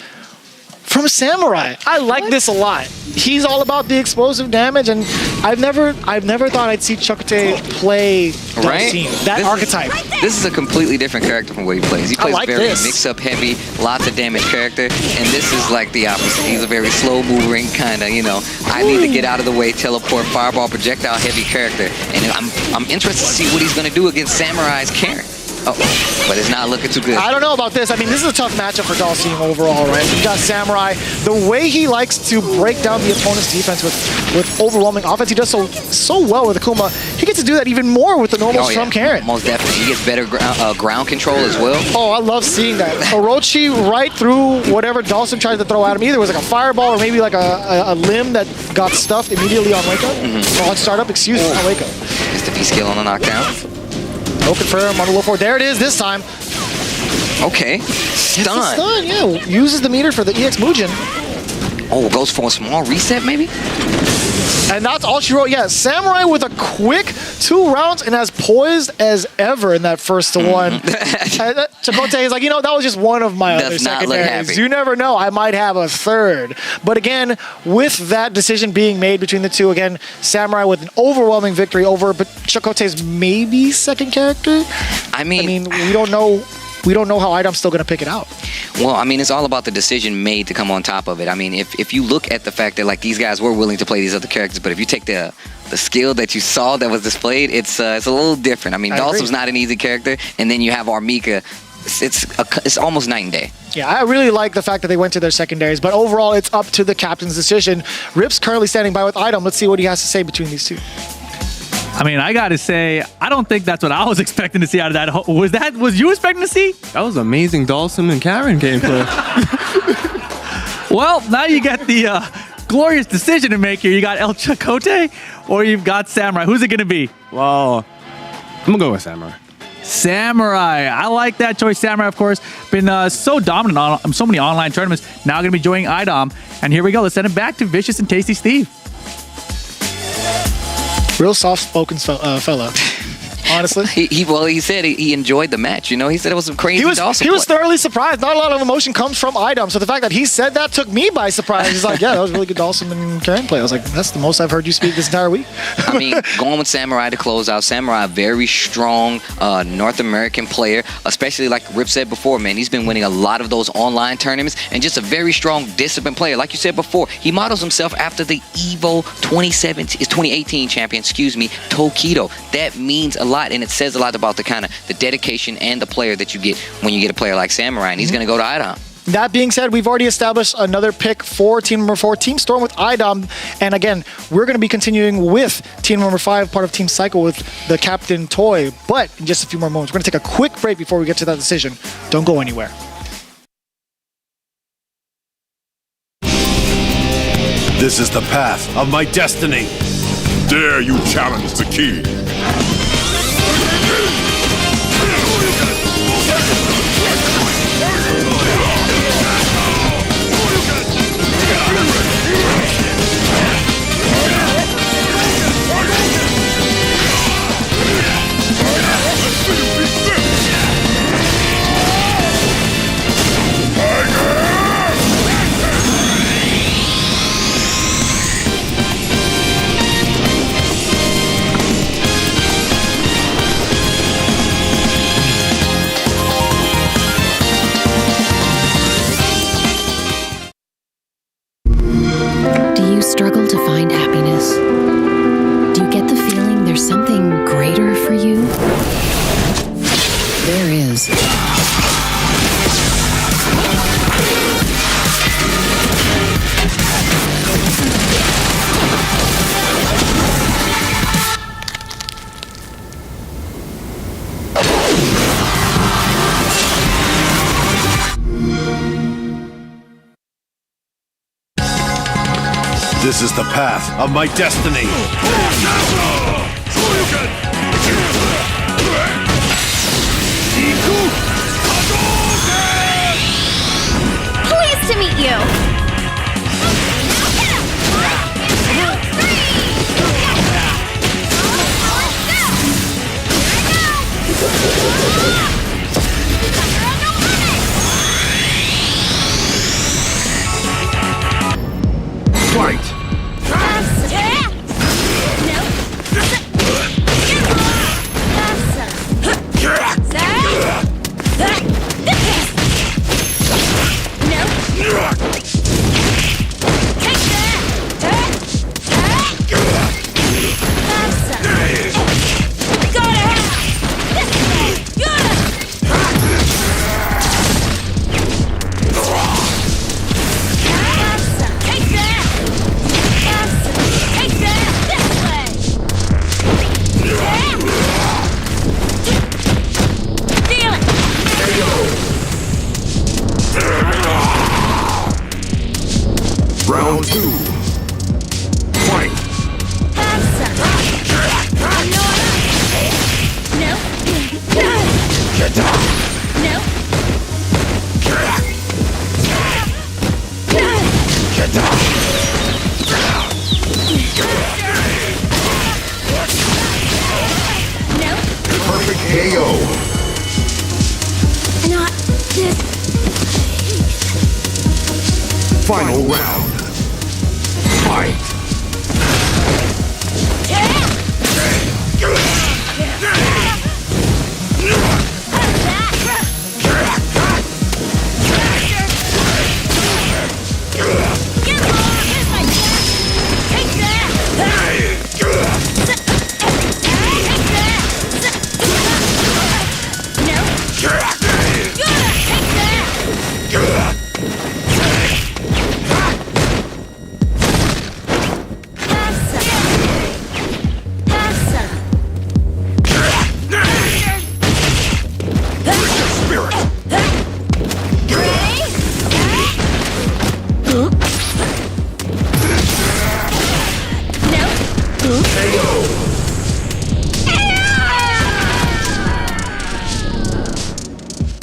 from Samurai. I like this a lot. He's all about the explosive damage, and I've never thought I'd see Chakotay play that archetype. This is a completely different character from what he plays. He plays like very this. mix-up heavy, lots of damage character, and this is like the opposite. He's a very slow-moving kind of, you know, I need to get out of the way, teleport, fireball, projectile heavy character, and I'm interested to see what he's going to do against Samurai's Karen. But it's not looking too good. I don't know about this. I mean, this is a tough matchup for Dalsim overall, right? You've got Samurai. The way he likes to break down the opponent's defense with overwhelming offense, he does so well with Akuma. He gets to do that even more with the normal Strum Karen. Most definitely. He gets better ground control as well. Oh, I love seeing that. Orochi right through whatever Dalsim tried to throw at him. Either it was like a fireball or maybe like a limb that got stuffed immediately on Waco. On startup, excuse me, on Waco. Missed the V-skill on the knockdown. No confirm on the low four. There it is this time. Okay. Stun. Stun, yeah. Uses the meter for the EX Mujin. Oh, goes for a small reset maybe? And that's all she wrote. Yeah, Samurai with a quick 2 rounds and as poised as ever in that first one. Chakotay is like, you know, that was just one of my other secondaries. You never know. I might have a third. But again, with that decision being made between the two, again, Samurai with an overwhelming victory over Chakotay's maybe second character. I mean, we don't know. We don't know how Idom's still going to pick it out. Well, I mean, it's all about the decision made to come on top of it. I mean, if you look at the fact that, like, these guys were willing to play these other characters, but if you take the skill that you saw that was displayed, it's a little different. I mean, Dawson's not an easy character, and then you have Armika. It's almost night and day. Yeah, I really like the fact that they went to their secondaries, but overall, it's up to the captain's decision. Rip's currently standing by with Idom. Let's see what he has to say between these two. I mean, I gotta say, I don't think that's what I was expecting to see out of that. Was you expecting to see? That was amazing Dawson and Karen gameplay. Well, now you get the glorious decision to make here. You got El Chakotay or you've got Samurai. Who's it gonna be? Well, I'm gonna go with Samurai. Samurai. I like that choice. Samurai, of course, been so dominant on so many online tournaments. Now gonna be joining Idom. And here we go. Let's send it back to Vicious and Tasty Steve. Real soft-spoken fella, honestly. He said he enjoyed the match. You know, he said it was some crazy. He was thoroughly surprised. Not a lot of emotion comes from Idom, so the fact that he said that took me by surprise. He's like, yeah, that was really good Dawson and Karen play. I was like, that's the most I've heard you speak this entire week. I mean, going with Samurai to close out. Samurai, a very strong North American player, especially like Rip said before, man. He's been winning a lot of those online tournaments and just a very strong, disciplined player. Like you said before, he models himself after the EVO 2018 champion, Tokido. That means a lot, and it says a lot about the dedication and the player that you get when you get a player like Samurai, and he's going to go to Idom. That being said, we've already established another pick for team number 4, Team Storm with Idom. And again, we're going to be continuing with team number 5, part of Team Cycle with the Captain Toy. But in just a few more moments, we're going to take a quick break before we get to that decision. Don't go anywhere. This is the path of my destiny. Dare you challenge the key? struggle to find happiness? Do you get the feeling there's something greater for you? There is. This is the path of my destiny. Pleased to meet you. Fight! Round 2. Fight! Perfect KO. Not this. Final round. Fight!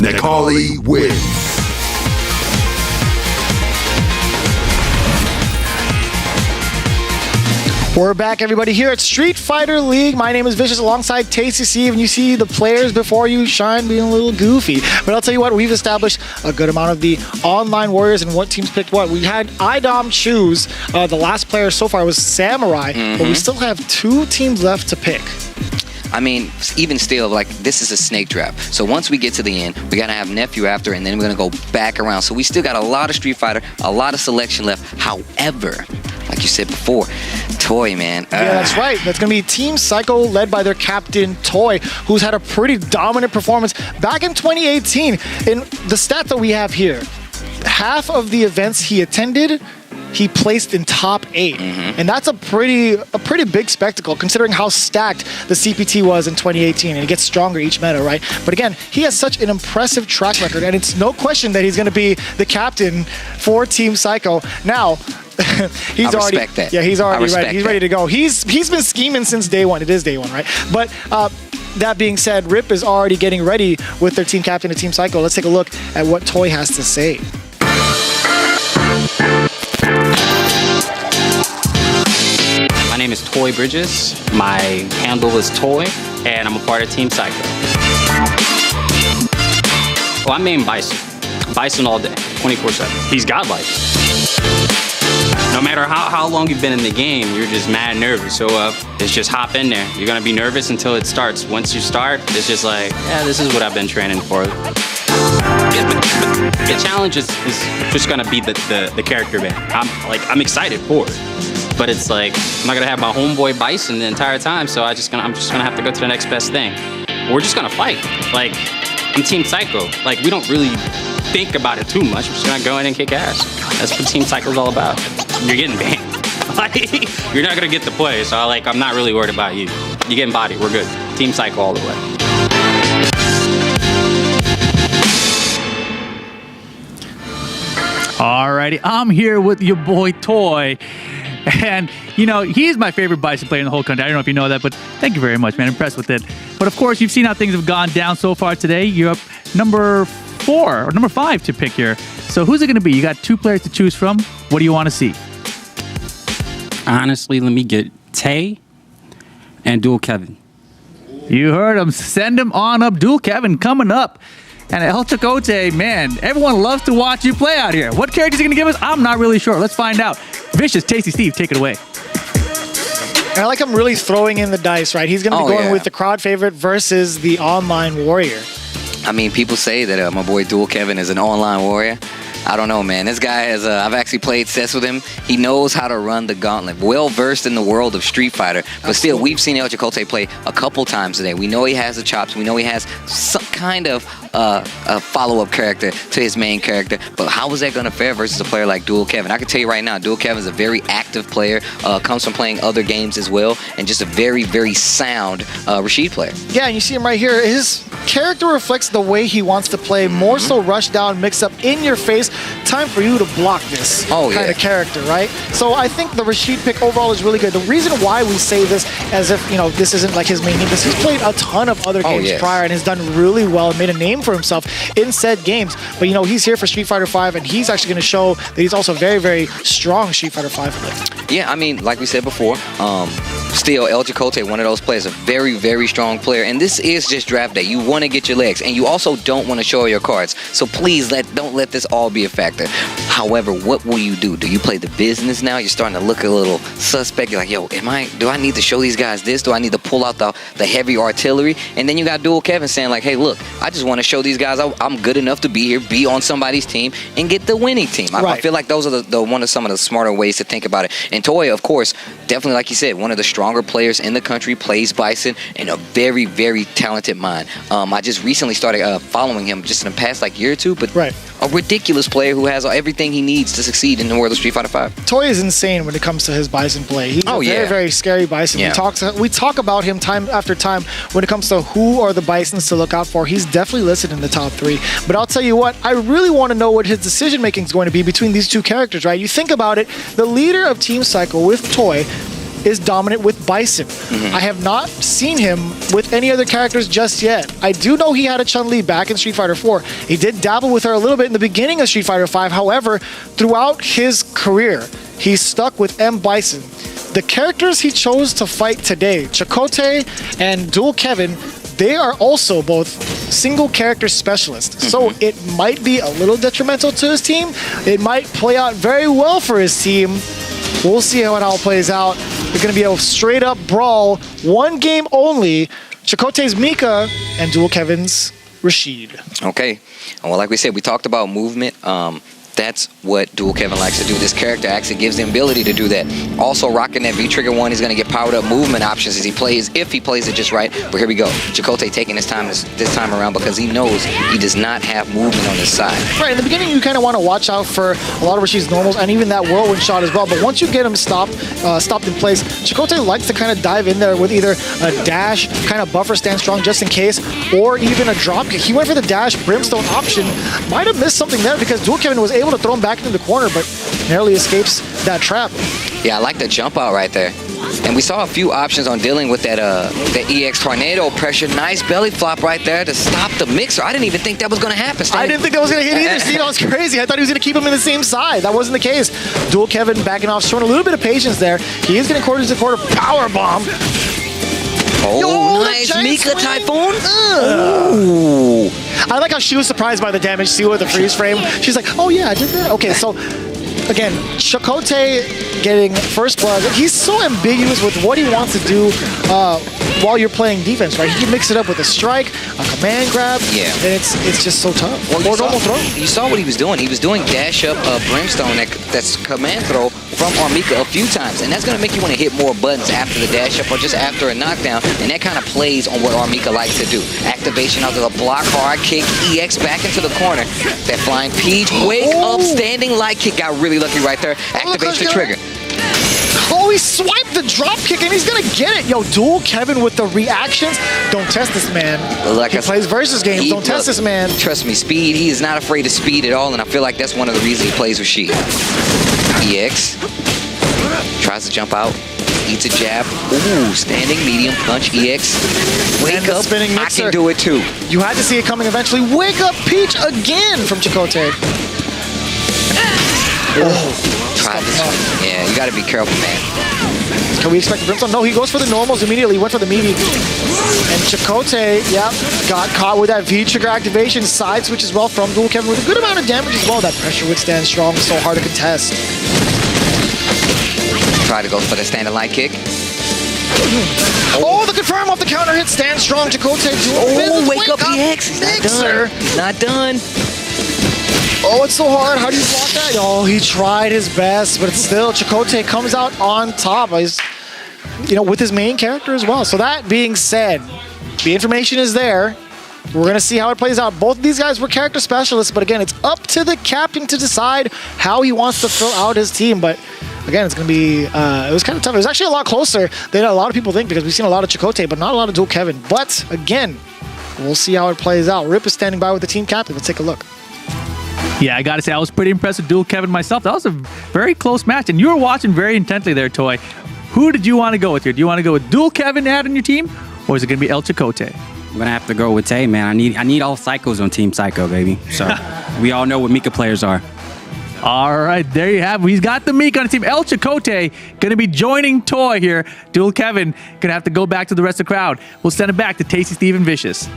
Nekali wins. We're back, everybody, here at Street Fighter League. My name is Vicious alongside Tasty Steve, and you see the players before you shine being a little goofy. But I'll tell you what, we've established a good amount of the online warriors and what teams picked what. We had IDOM choose. The last player so far was Samurai, but we still have 2 teams left to pick. I mean, even still, like, this is a snake draft. So once we get to the end, we got to have Nephew after, and then we're going to go back around. So we still got a lot of Street Fighter, a lot of selection left. However, like you said before, Toy, man. Yeah, that's right. That's going to be Team Psycho led by their captain, Toy, who's had a pretty dominant performance back in 2018. In the stat that we have here, half of the events he attended, he placed in top 8. And that's a pretty big spectacle considering how stacked the CPT was in 2018, and it gets stronger each meta, right? But again, he has such an impressive track record, and it's no question that he's going to be the captain for Team Psycho. Now, he's already that. Yeah, he's already ready. He's that. ready to go. He's been scheming since day one. It is day one, right? But that being said, Rip is already getting ready with their team captain of Team Psycho. Let's take a look at what Toy has to say. My name is Toy Bridges. My handle is Toy, and I'm a part of Team Psycho. Well, I'm main Bison. Bison all day, 24/7. He's godlike. No matter how long you've been in the game, you're just mad nervous. So it's just hop in there. You're gonna be nervous until it starts. Once you start, it's just like, yeah, this is what I've been training for. The challenge is just gonna be the character man. I'm excited for it. But it's like, I'm not gonna have my homeboy Bison the entire time, so I'm just gonna have to go to the next best thing. We're just gonna fight. Like, I'm Team Psycho. Like, we don't really think about it too much. We're just gonna go in and kick ass. That's what Team Psycho's all about. You're getting banned. Like, you're not gonna get the play, so I'm not really worried about you. You're getting bodied, we're good. Team Psycho all the way. Alrighty, I'm here with your boy Toy. And, you know, he's my favorite Bison player in the whole country. I don't know if you know that, but thank you very much, man. Impressed with it. But, of course, you've seen how things have gone down so far today. You're up number 4 or number 5 to pick here. So who's it going to be? You got 2 players to choose from. What do you want to see? Honestly, let me get Tay and Dual Kevin. You heard him. Send him on up. Dual Kevin coming up. And El Chicote, man, everyone loves to watch you play out here. What character is he going to give us? I'm not really sure. Let's find out. Vicious, Tasty Steve, take it away. And I like him really throwing in the dice, right? He's going to be going with the crowd favorite versus the online warrior. I mean, people say that my boy Dual Kevin is an online warrior. I don't know, man. This guy has, I've actually played sets with him. He knows how to run the gauntlet. Well-versed in the world of Street Fighter. But still, we've seen El Chicote play a couple times today. We know he has the chops. We know he has some kind of a follow-up character to his main character. But how is that going to fare versus a player like Dual Kevin? I can tell you right now, Dual Kevin is a very active player. Comes from playing other games as well. And just a very, very sound Rashid player. Yeah, and you see him right here. His character reflects the way he wants to play. More so rush down, mix up, in your face. Time for you to block this kind of character, right? So I think the Rashid pick overall is really good. The reason why we say this as if, you know, this isn't like his main game, because he's played a ton of other games prior and has done really well and made a name for himself in said games. But, you know, he's here for Street Fighter V, and he's actually going to show that he's also very, very strong Street Fighter V. Yeah, I mean, like we said before, still El Chicote, one of those players, a very, very strong player. And this is just draft day. You want to get your legs, and you also don't want to show your cards. So please don't let this all be a factor. However, what will you do? Do you play the business now? You're starting to look a little suspect. You're like, yo, do I need to show these guys this? Do I need to pull out the heavy artillery? And then you got Dual Kevin saying like, hey, look, I just want to show these guys I'm good enough to be here, be on somebody's team, and get the winning team. I feel like those are some of the smarter ways to think about it. And Toy, of course, definitely, like you said, one of the stronger players in the country, plays Bison, and a very, very talented mind. I just recently started following him just in the past year or two, but a ridiculous player who has everything he needs to succeed in the world of Street Fighter V. Toy is insane when it comes to his Bison play. He's a very, very scary Bison. We talk about him time after time when it comes to who are the Bisons to look out for. He's definitely listed in the top 3. But I'll tell you what, I really want to know what his decision making is going to be between these two characters, right? You think about it, the leader of Team Psycho with Toy is dominant with Bison. I have not seen him with any other characters just yet. I do know he had a Chun-Li back in Street Fighter 4. He did dabble with her a little bit in the beginning of Street Fighter 5. However, throughout his career, he's stuck with M. Bison. The characters he chose to fight today, Chicote and Dual Kevin, they are also both single character specialists. So it might be a little detrimental to his team. It might play out very well for his team. We'll see how it all plays out. It's going to be a straight up brawl. One game only. Chicote's Mika and Dual Kevin's Rashid. Okay. Well, like we said, we talked about movement. That's what Dual Kevin likes to do. This character actually gives the ability to do that. Also rocking that V-Trigger 1, he's going to get powered up movement options as he plays, if he plays it just right. But here we go. Chicote taking his time this time around because he knows he does not have movement on his side. Right, in the beginning you kind of want to watch out for a lot of Rashid's normals and even that whirlwind shot as well. But once you get him stopped in place, Chicote likes to kind of dive in there with either a dash, kind of buffer stand strong just in case, or even a drop kick. He went for the dash brimstone option. Might have missed something there because Dual Kevin was able to throw him back into the corner, but narrowly escapes that trap. Yeah, I like the jump out right there. And we saw a few options on dealing with that EX tornado pressure. Nice belly flop right there to stop the mixer. I didn't even think that was going to happen, Stan. I didn't think that was going to hit either. See, that was crazy. I thought he was going to keep him in the same side. That wasn't the case. Dual Kevin backing off, showing a little bit of patience there. He is getting quarter to quarter power bomb. Oh, nice Mika Typhoon. Ooh. I like how she was surprised by the damage, see, with the freeze frame. She's like, oh yeah, I did that? Okay, so again, Chicote getting first blood. He's so ambiguous with what he wants to do while you're playing defense, right? He can mix it up with a strike, a command grab, and it's just so tough. Well, you saw what he was doing. He was doing dash up Brimstone, that's command throw, from Armika a few times, and that's going to make you want to hit more buttons after the dash up or just after a knockdown, and that kind of plays on what Armika likes to do. Activation out of the block, hard kick, EX back into the corner. That flying peach, wake up, standing light kick, got really lucky right there. Activates the trigger. Oh, he swiped the drop kick and he's gonna get it. Yo, Dual Kevin with the reactions. Don't test this man. Like he plays versus games. Don't test this man. Trust me, speed. He is not afraid of speed at all, and I feel like that's one of the reasons he plays with Sheik. EX. Tries to jump out. Eats a jab. Ooh, standing medium punch. EX. Wake up. Spinning I can do it too. You had to see it coming eventually. Wake up Peach again from Chakotay. Try this one. Yeah, you gotta be careful, man. Can we expect the Brimstone? No, he goes for the normals immediately. He went for the meaty. And Chakotay, got caught with that V-trigger activation. Side switch as well from Dual Kevin with a good amount of damage as well. That pressure withstand strong, so hard to contest. Try to go for the standing light kick. Oh, the confirm off the counter hit. Stand strong, Chakotay. Wake up EX. He's not done. He's not done. Oh, it's so hard. How do you block that? Oh, he tried his best, but still, Chakotay comes out on top. He's, with his main character as well. So that being said, the information is there. We're going to see how it plays out. Both of these guys were character specialists, but again, it's up to the captain to decide how he wants to fill out his team. But again, it's going to be, it was kind of tough. It was actually a lot closer than a lot of people think because we've seen a lot of Chakotay, but not a lot of Dual Kevin. But again, we'll see how it plays out. Rip is standing by with the team captain. Let's take a look. Yeah, I gotta say, I was pretty impressed with Dual Kevin myself. That was a very close match, and you were watching very intently there, Toy. Who did you want to go with here? Do you want to go with Dual Kevin to add on your team, or is it gonna be El Chakotay? I'm gonna have to go with Tay, man. I need all Psychos on Team Psycho, baby. So we all know what Mika players are. All right, there you have it. He's got the Mika on the team. El Chakotay gonna be joining Toy here. Dual Kevin gonna have to go back to the rest of the crowd. We'll send it back to Tasty Steve and Vicious.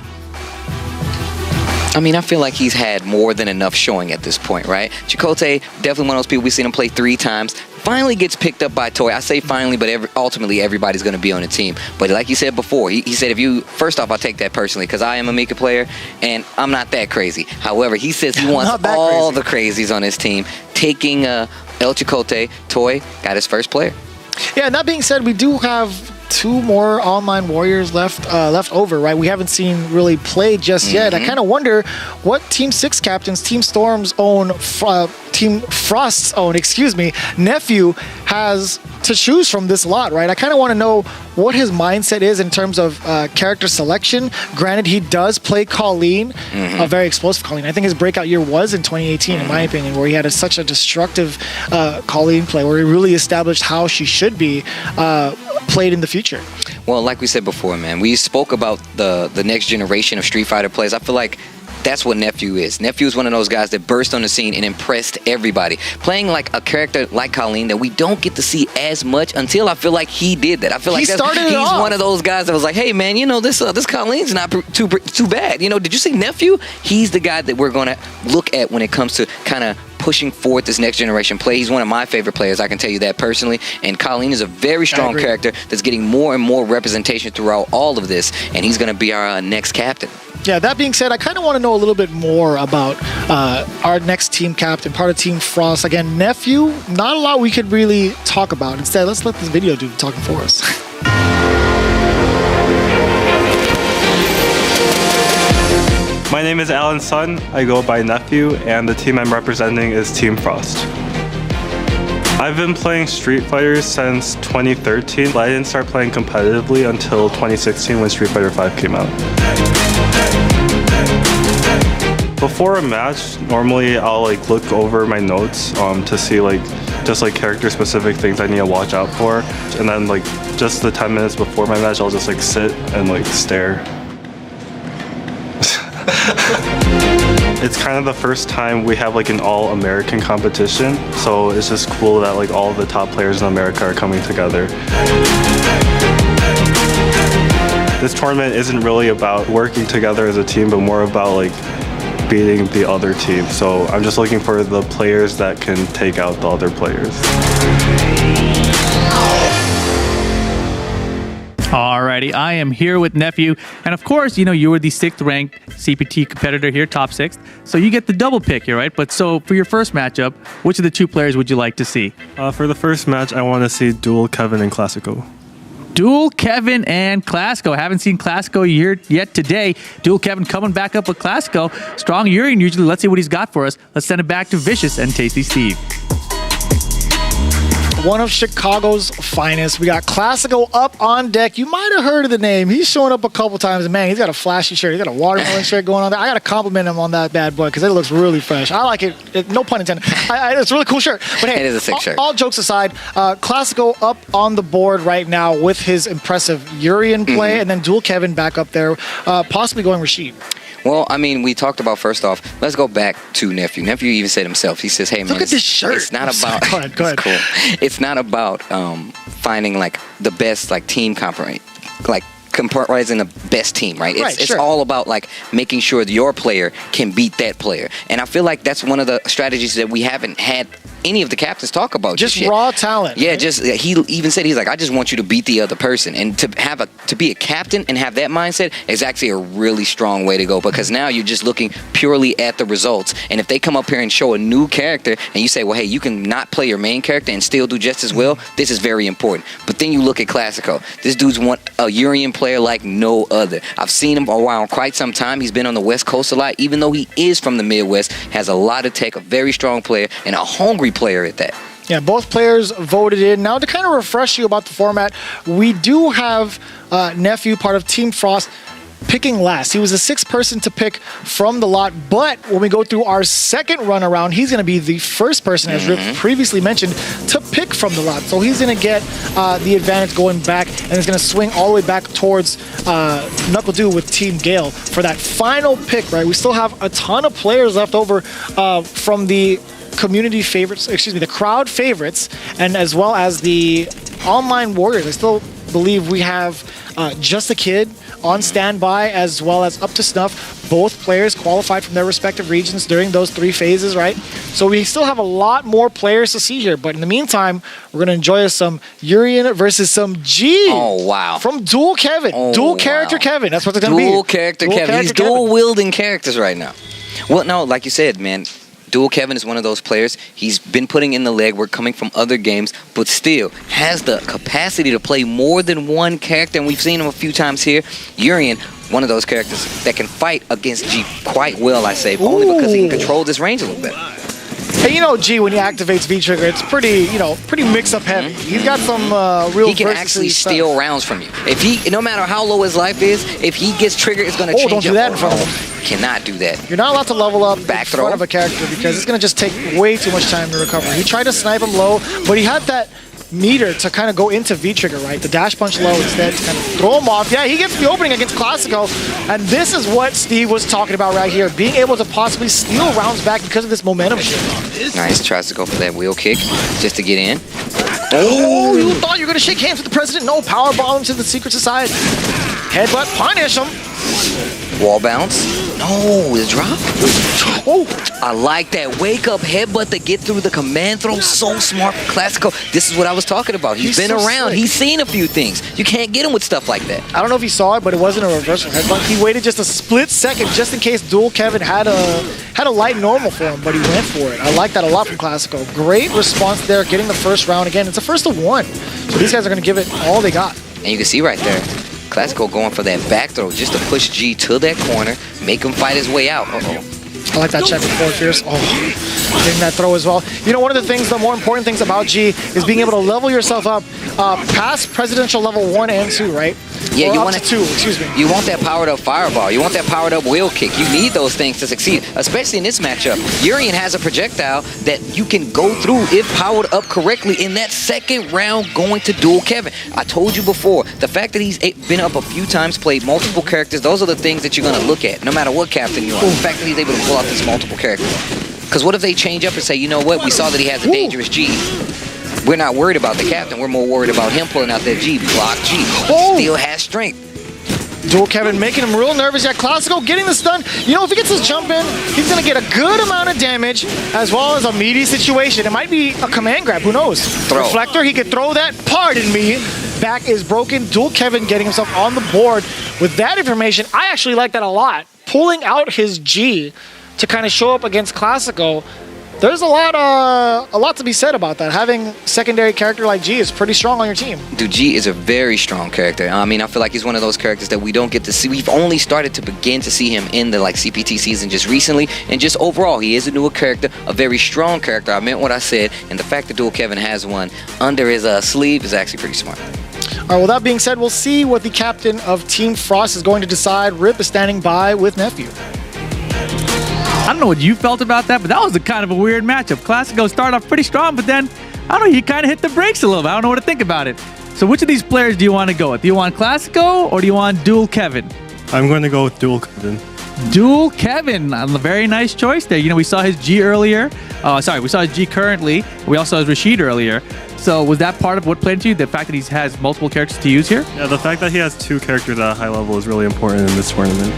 I mean, I feel like he's had more than enough showing at this point, right? Chakotay, definitely one of those people we've seen him play 3 times. Finally gets picked up by Toy. I say finally, but ultimately everybody's going to be on the team. But like you said before, he said first off, I'll take that personally because I am a Mika player and I'm not that crazy. However, he says he wants all the crazies on his team. Taking El Chakotay, Toy got his first player. Yeah, and that being said, we do have 2 more online warriors left over, right? We haven't seen really play just yet. I kind of wonder what Team 6 captains, Team Storm's own, Team Frost's own, nephew has to choose from this lot, right? I kind of want to know what his mindset is in terms of character selection. Granted, he does play Colleen, a very explosive Colleen. I think his breakout year was in 2018, in my opinion, where he had such a destructive Colleen play, where he really established how she should be played in the future. Well, like we said before, man, we spoke about the next generation of Street Fighter players. I feel like that's what Nephew is. Nephew is one of those guys that burst on the scene and impressed everybody. Playing like a character like Colleen that we don't get to see as much until I feel like he did that. I feel like he's one of those guys that was like, hey man, this Colleen's not too bad. Did you see Nephew? He's the guy that we're gonna look at when it comes to kind of pushing forward this next generation play. He's one of my favorite players, I can tell you that personally. And Colleen is a very strong character that's getting more and more representation throughout all of this, and he's gonna be our next captain. Yeah, that being said, I kind of want to know a little bit more about our next team captain, part of Team Frost. Again, Nephew, not a lot we could really talk about. Instead, let's let this video do the talking for us. My name is Alan Sun. I go by Nephew, and the team I'm representing is Team Frost. I've been playing Street Fighter since 2013, but I didn't start playing competitively until 2016 when Street Fighter V came out. Before a match, normally I'll look over my notes to see just character specific things I need to watch out for, and then just the 10 minutes before my match I'll just sit and stare. It's kind of the first time we have an all-American competition, so it's just cool that all the top players in America are coming together. This tournament isn't really about working together as a team, but more about beating the other team. So I'm just looking for the players that can take out the other players. Alrighty, I am here with Nephew, and of course, you know, you were the 6th ranked CPT competitor here, top 6th, so you get the double pick here, right? But so for your first matchup, which of the 2 players would you like to see? For the first match, I want to see dual Kevin and Classico. Dual Kevin and Classico. Haven't seen Classico yet today. Dual Kevin coming back up with Classico. Strong Urian usually. Let's see what he's got for us. Let's send it back to Vicious and Tasty Steve. One of Chicago's finest. We got Classico up on deck. You might have heard of the name. He's shown up a couple times. Man, he's got a flashy shirt. He's got a watermelon shirt going on there. I got to compliment him on that bad boy because it looks really fresh. I like it. No pun intended. It's a really cool shirt. But hey, it is a sick shirt. All jokes aside, Classico up on the board right now with his impressive Urian play, and then Dual Kevin back up there, possibly going Rashid. Well, I mean, we talked about, first off, let's go back to Nephew. Nephew even said himself, he says, hey, man, look at this shirt. It's not about, go ahead. Cool. It's not about finding, like, the best, like, team like, comprising the best team, right? It's all about, like, making sure that your player can beat that player. And I feel like that's one of the strategies that we haven't had any of the captains talk about. Just raw talent. Yeah, right? he even said, he's like, I just want you to beat the other person. And to be a captain and have that mindset is actually a really strong way to go, because now you're just looking purely at the results. And if they come up here and show a new character and you say, well, hey, you can not play your main character and still do just as well, this is very important. But then you look at Classico. This dude's a Urian player like no other. I've seen him around quite some time. He's been on the West Coast a lot, even though he is from the Midwest, has a lot of tech, a very strong player, and a hungry player at that. Yeah, both players voted in. Now, to kind of refresh you about the format, we do have Nephew, part of Team Frost, picking last. He was the 6th person to pick from the lot, but when we go through our second run around, he's going to be the first person, as Rip previously mentioned, to pick from the lot. So he's going to get the advantage going back, and it's going to swing all the way back towards Knuckle Dew with Team Gale for that final pick, right? We still have a ton of players left over from the community favorites, the crowd favorites, and as well as the online warriors. I still believe we have Just a Kid on standby, as well as Up to Snuff. Both players qualified from their respective regions during those 3 phases, right? So we still have a lot more players to see here, but in the meantime, we're going to enjoy some Urian versus some G. Oh, wow. From Dual Kevin. Dual character Kevin. That's what they're going to be. Dual character Kevin. He's dual-wielding characters right now. Well, no, like you said, man, Dual Kevin is one of those players. He's been putting in the legwork coming from other games, but still has the capacity to play more than one character, and we've seen him a few times here. Urian, one of those characters that can fight against G quite well, I say, only because he can control this range a little bit. And you know, G, when he activates V-Trigger, it's pretty mix-up heavy. He's got some real. He can actually steal rounds from you. If he, no matter how low his life is, if he gets triggered, it's going to change. Don't do that in front of him. Cannot do that. You're not allowed to level up back in front of a character because it's going to just take way too much time to recover. He tried to snipe him low, but he had that meter to kind of go into V-Trigger, right? The dash punch low instead to kind of throw him off. Yeah, he gets the opening against Classico, and this is what Steve was talking about right here, being able to possibly steal rounds back because of this momentum shift. Nice, tries to go for that wheel kick just to get in. Oh, you thought you were going to shake hands with the president? No, power bomb him to the secret society. Headbutt, punish him. Wall bounce. No, the drop. Oh, I like that wake up headbutt to get through the command throw. So smart for Classico. This is what I was talking about. He's been so around. Slick. He's seen a few things. You can't get him with stuff like that. I don't know if he saw it, but it wasn't a reversal headbutt. He waited just a split second just in case Dual Kevin had a light normal for him, but he went for it. I like that a lot from Classico. Great response there, getting the first round. Again, it's a first of 1. So these guys are going to give it all they got. And you can see right there, Classico going for that back throw just to push G to that corner, make him fight his way out. I like that check with forward fierce. Oh, getting that throw as well. You know, one of the things, the more important things about G is being able to level yourself up past presidential level 1 and 2, right? Yeah, or you up want to 2, excuse me. You want that powered up fireball. You want that powered up wheel kick. You need those things to succeed, especially in this matchup. Urian has a projectile that you can go through if powered up correctly in that second round going to Dual Kevin. I told you before, the fact that he's been up a few times, played multiple characters, those are the things that you're going to look at, no matter what captain you are. The fact that he's able to pull out this multiple characters. Because what if they change up and say, you know what, we saw that he has a dangerous G. We're not worried about the captain. We're more worried about him pulling out that G. Block G. Still has strength. Dual Kevin making him real nervous. Yeah, Classico getting the stun. You know, if he gets his jump in, he's going to get a good amount of damage as well as a meaty situation. It might be a command grab. Who knows? Throw. Reflector, he could throw that. Pardon me. back is broken. Dual Kevin getting himself on the board. With that information, I actually like that a lot. Pulling out his G to kind of show up against Classico. There's a lot to be said about that. Having secondary character like G is pretty strong on your team. Dude, G is a very strong character. I mean, I feel like he's one of those characters that we don't get to see. We've only started to begin to see him in the CPT season just recently, and just overall, he is a newer character, a very strong character. I meant what I said, and the fact that Dual Kevin has one under his sleeve is actually pretty smart. All right, well, that being said, we'll see what the captain of Team Frost is going to decide. Rip is standing by with Nephew. I don't know what you felt about that, but that was a kind of a weird matchup. Classico started off pretty strong, but then, I don't know, he kind of hit the brakes a little bit. I don't know what to think about it. So which of these players do you want to go with? Do you want Classico or do you want Dual Kevin? I'm going to go with Dual Kevin. Dual Kevin, a very nice choice there. You know, we saw his G earlier. We saw his G currently. We also saw his Rashid earlier. So was that part of what played into you, the fact that he has multiple characters to use here? Yeah, the fact that he has 2 characters at a high level is really important in this tournament.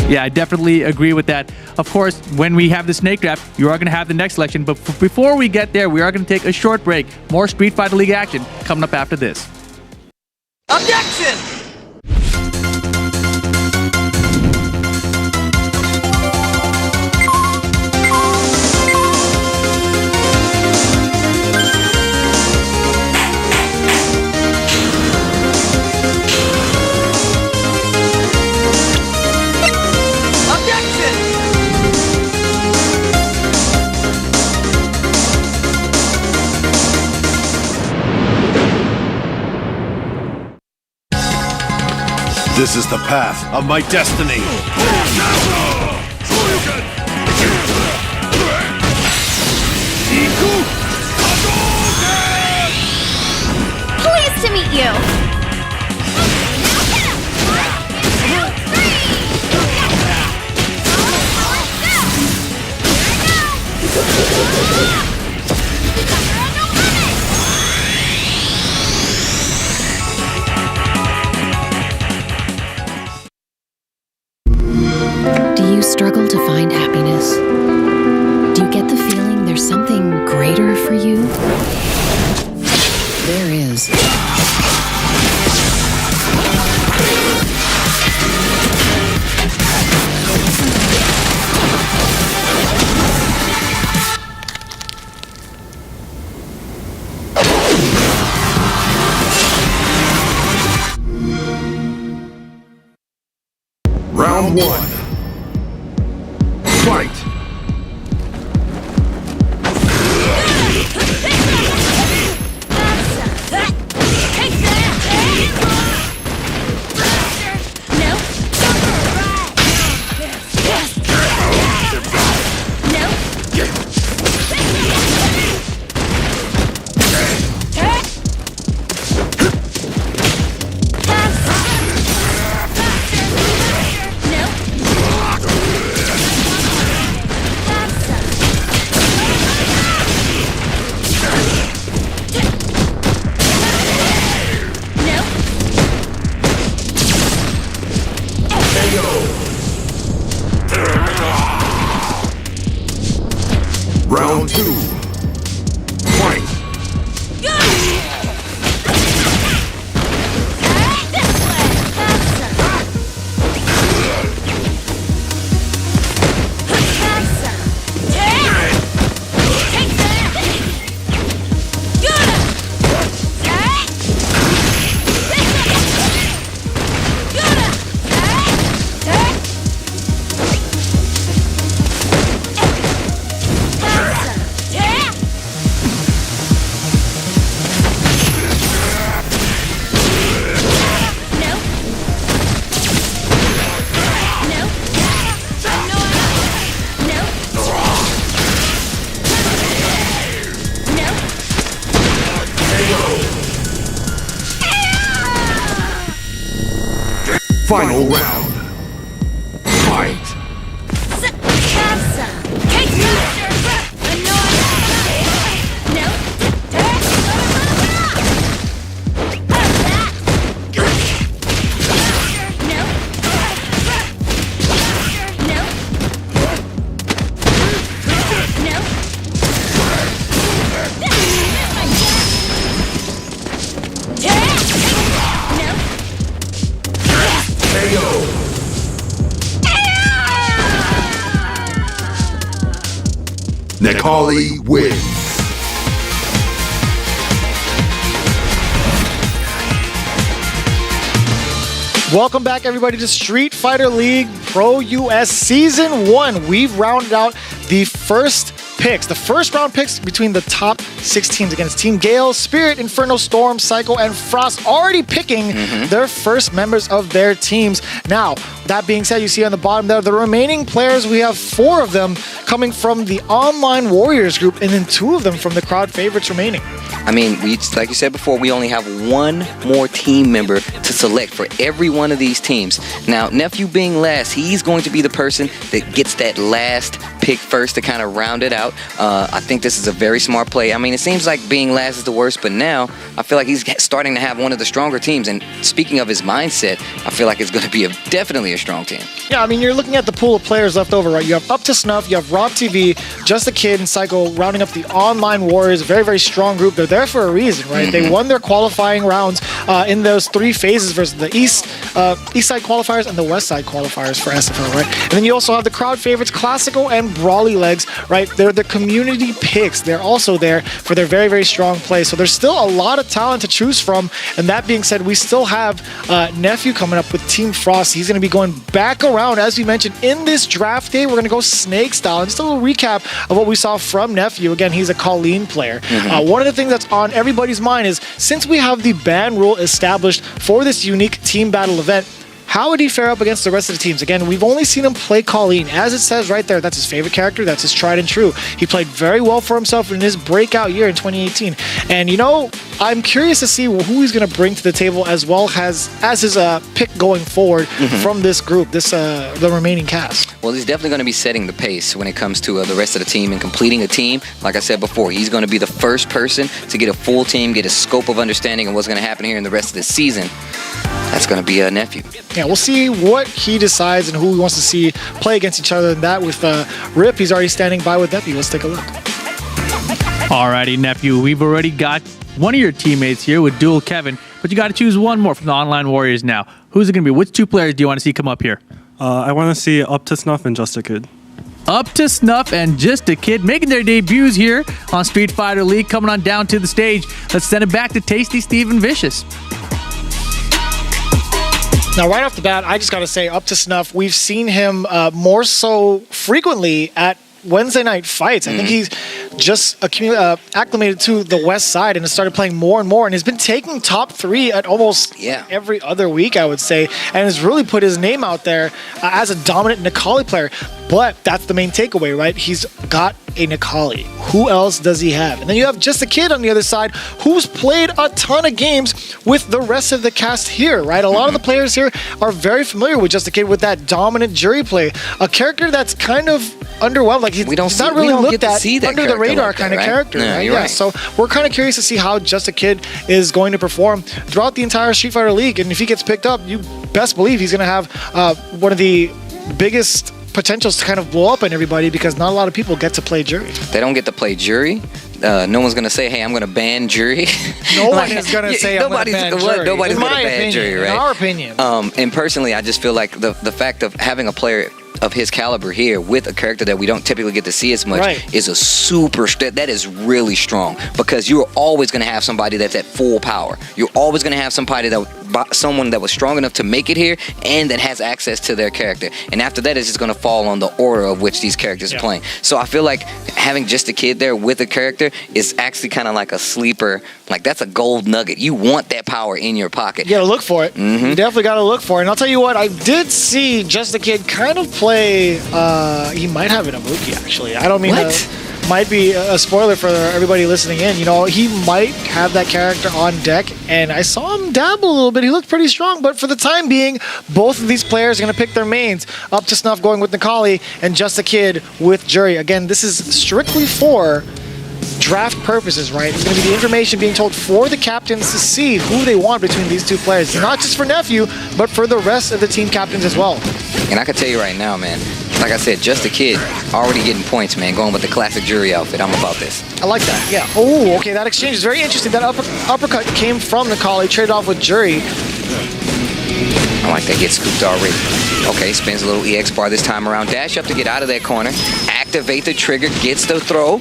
Yeah, I definitely agree with that. Of course, when we have the snake draft, you are going to have the next selection. But before we get there, we are going to take a short break. More Street Fighter League action coming up after this. Objection! This is the path of my destiny. Pleased to meet you. Do you struggle to find happiness? Do you get the feeling there's something greater for you? There is. Round 1. Fight! Round 2. Fight! Final round. Fight! Necalli wins. Welcome back, everybody, to Street Fighter League Pro US Season 1. We've rounded out the first round picks between the top 6 teams against Team Gale, Spirit, Inferno, Storm, Psycho, and Frost, already picking their first members of their teams. Now, that being said, you see on the bottom there, the remaining players, we have 4 of them coming from the Online Warriors group, and then 2 of them from the crowd favorites remaining. I mean, like you said before, we only have 1 more team member to select for every one of these teams. Now, Nephew being last, he's going to be the person that gets that last pick first to kind of round it out. I think this is a very smart play. I mean, it seems like being last is the worst, but now I feel like he's starting to have one of the stronger teams. And speaking of his mindset, I feel like it's going to be definitely a strong team. Yeah, I mean, you're looking at the pool of players left over, right? You have Up to Snuff, you have Rob TV, Just a Kid, and Psycho rounding up the Online Warriors. Very, very strong group. They're there for a reason, right? They won their qualifying rounds in those 3 phases versus the East Side qualifiers and the West Side qualifiers for SFL, right? And then you also have the crowd favorites, Classico and Brawly Legs, right? They're the community picks. They're also there for their very, very strong play. So there's still a lot of talent to choose from. And that being said, we still have Nephew coming up with Team Frost. He's going to be going back around, as we mentioned, in this draft day. We're going to go snake style. And just a little recap of what we saw from Nephew. Again, he's a Colleen player. One of the things that's on everybody's mind is, since we have the ban rule established for this unique team battle event, how would he fare up against the rest of the teams? Again, we've only seen him play Colleen. As it says right there, that's his favorite character. That's his tried and true. He played very well for himself in his breakout year in 2018. And, you know, I'm curious to see who he's going to bring to the table, as well as his pick going forward from this group, the remaining cast. Well, he's definitely going to be setting the pace when it comes to the rest of the team and completing a team. Like I said before, he's going to be the first person to get a full team, get a scope of understanding of what's going to happen here in the rest of the season. That's going to be a Nephew. Yeah, we'll see what he decides and who he wants to see play against each other. And that with Rip, he's already standing by with Nephew. Let's take a look. Alrighty, Nephew, we've already got one of your teammates here with Dual Kevin, but you got to choose one more from the Online Warriors now. Who's it going to be? Which 2 players do you want to see come up here? I want to see Up to Snuff and Just a Kid. Up to Snuff and Just a Kid making their debuts here on Street Fighter League, coming on down to the stage. Let's send it back to Tasty Steve and Vicious. Now, right off the bat, I just got to say, Up to Snuff, we've seen him more so frequently at Wednesday night fights. I think he's just acclimated to the West Side and has started playing more and more, and has been taking top 3 at almost every other week, I would say, and has really put his name out there as a dominant Necalli player. But that's the main takeaway, right? He's got a Necalli. Who else does he have? And then you have Just a Kid on the other side, who's played a ton of games with the rest of the cast here, right? A lot of the players here are very familiar with Just a Kid with that dominant jury play. A character that's kind of underwhelmed. Like he's not really looked at under the radar kind of character. Right? Yeah, so we're kind of curious to see how Just a Kid is going to perform throughout the entire Street Fighter League. And if he gets picked up, you best believe he's going to have one of the biggest potentials to kind of blow up on everybody, because not a lot of people get to play jury. They don't get to play jury. No one's going to say, hey, I'm going to ban jury. No one is going to say, I'm going to ban jury. Nobody's going to ban jury, right? In our opinion. And personally, I just feel like the fact of having a player of his caliber here with a character that we don't typically get to see as much is a super, that is really strong, because you're always going to have somebody that's at full power. You're always going to have someone that was strong enough to make it here and that has access to their character. And after that, it's just going to fall on the order of which these characters are playing. So I feel like having Just a Kid there with a character is actually kind of like a sleeper. Like, that's a gold nugget. You want that power in your pocket. You got to look for it. You definitely got to look for it. And I'll tell you what, I did see Just a Kid kind of play. He might have an Ibuki, actually. I don't mean might be a spoiler for everybody listening in. You know, he might have that character on deck, and I saw him dabble a little bit. He looked pretty strong, but for the time being, both of these players are going to pick their mains. Up to Snuff going with Necalli, and Just a Kid with Jury. Again, this is strictly for draft purposes, right? It's going to be the information being told for the captains to see who they want between these 2 players. Not just for Nephew, but for the rest of the team captains as well. And I can tell you right now, man, like I said, Just a Kid already getting points, man, going with the classic jury outfit. I'm about this. I like that, yeah. Oh, okay, that exchange is very interesting. That uppercut came from Necalli, traded off with Jury. I like that, get scooped already. Okay, spins a little EX bar this time around. Dash up to get out of that corner. activate the trigger, gets the throw.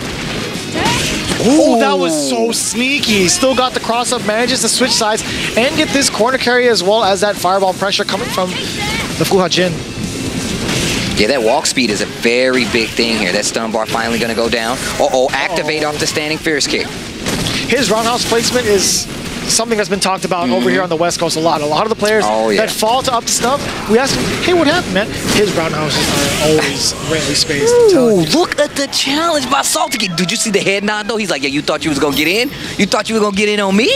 Oh, that was so sneaky. Still got the cross-up, manages to switch sides and get this corner carry as well as that fireball pressure coming from the Fuha Jin. Yeah, that walk speed is a very big thing here. That stun bar finally going to go down. Activate off the standing fierce kick. His roundhouse placement is something that's been talked about over here on the West Coast a lot. A lot of the players that fall to up to snuff, we ask them, hey, what happened, man? His roundhouses are always rarely spaced. Ooh, look at the challenge by Salty Kid. Did you see the head nod, though? He's like, yeah, you thought you was going to get in? You thought you were going to get in on me?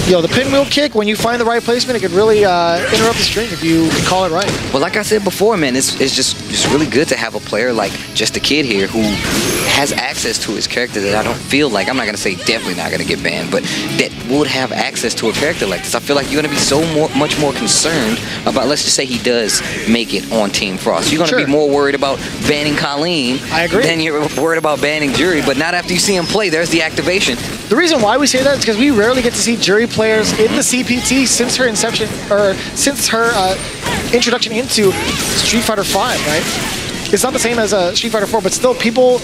Yo, the pinwheel kick, when you find the right placement, it could really interrupt the stream if you can call it right. Well, like I said before, man, it's just really good to have a player like Just a Kid here who has access to his character that I don't feel like, I'm not going to say definitely not going to get banned, but that would have access to a character like this. I feel like you're going to be so much more concerned about, let's just say he does make it on Team Frost. You're going to be more worried about banning Colleen than you're worried about banning Jury, but not after you see him play. There's the activation. The reason why we say that is because we rarely get to see Jury players in the CPT since her inception, or since her introduction into Street Fighter V, right? It's not the same as Street Fighter 4, but still people,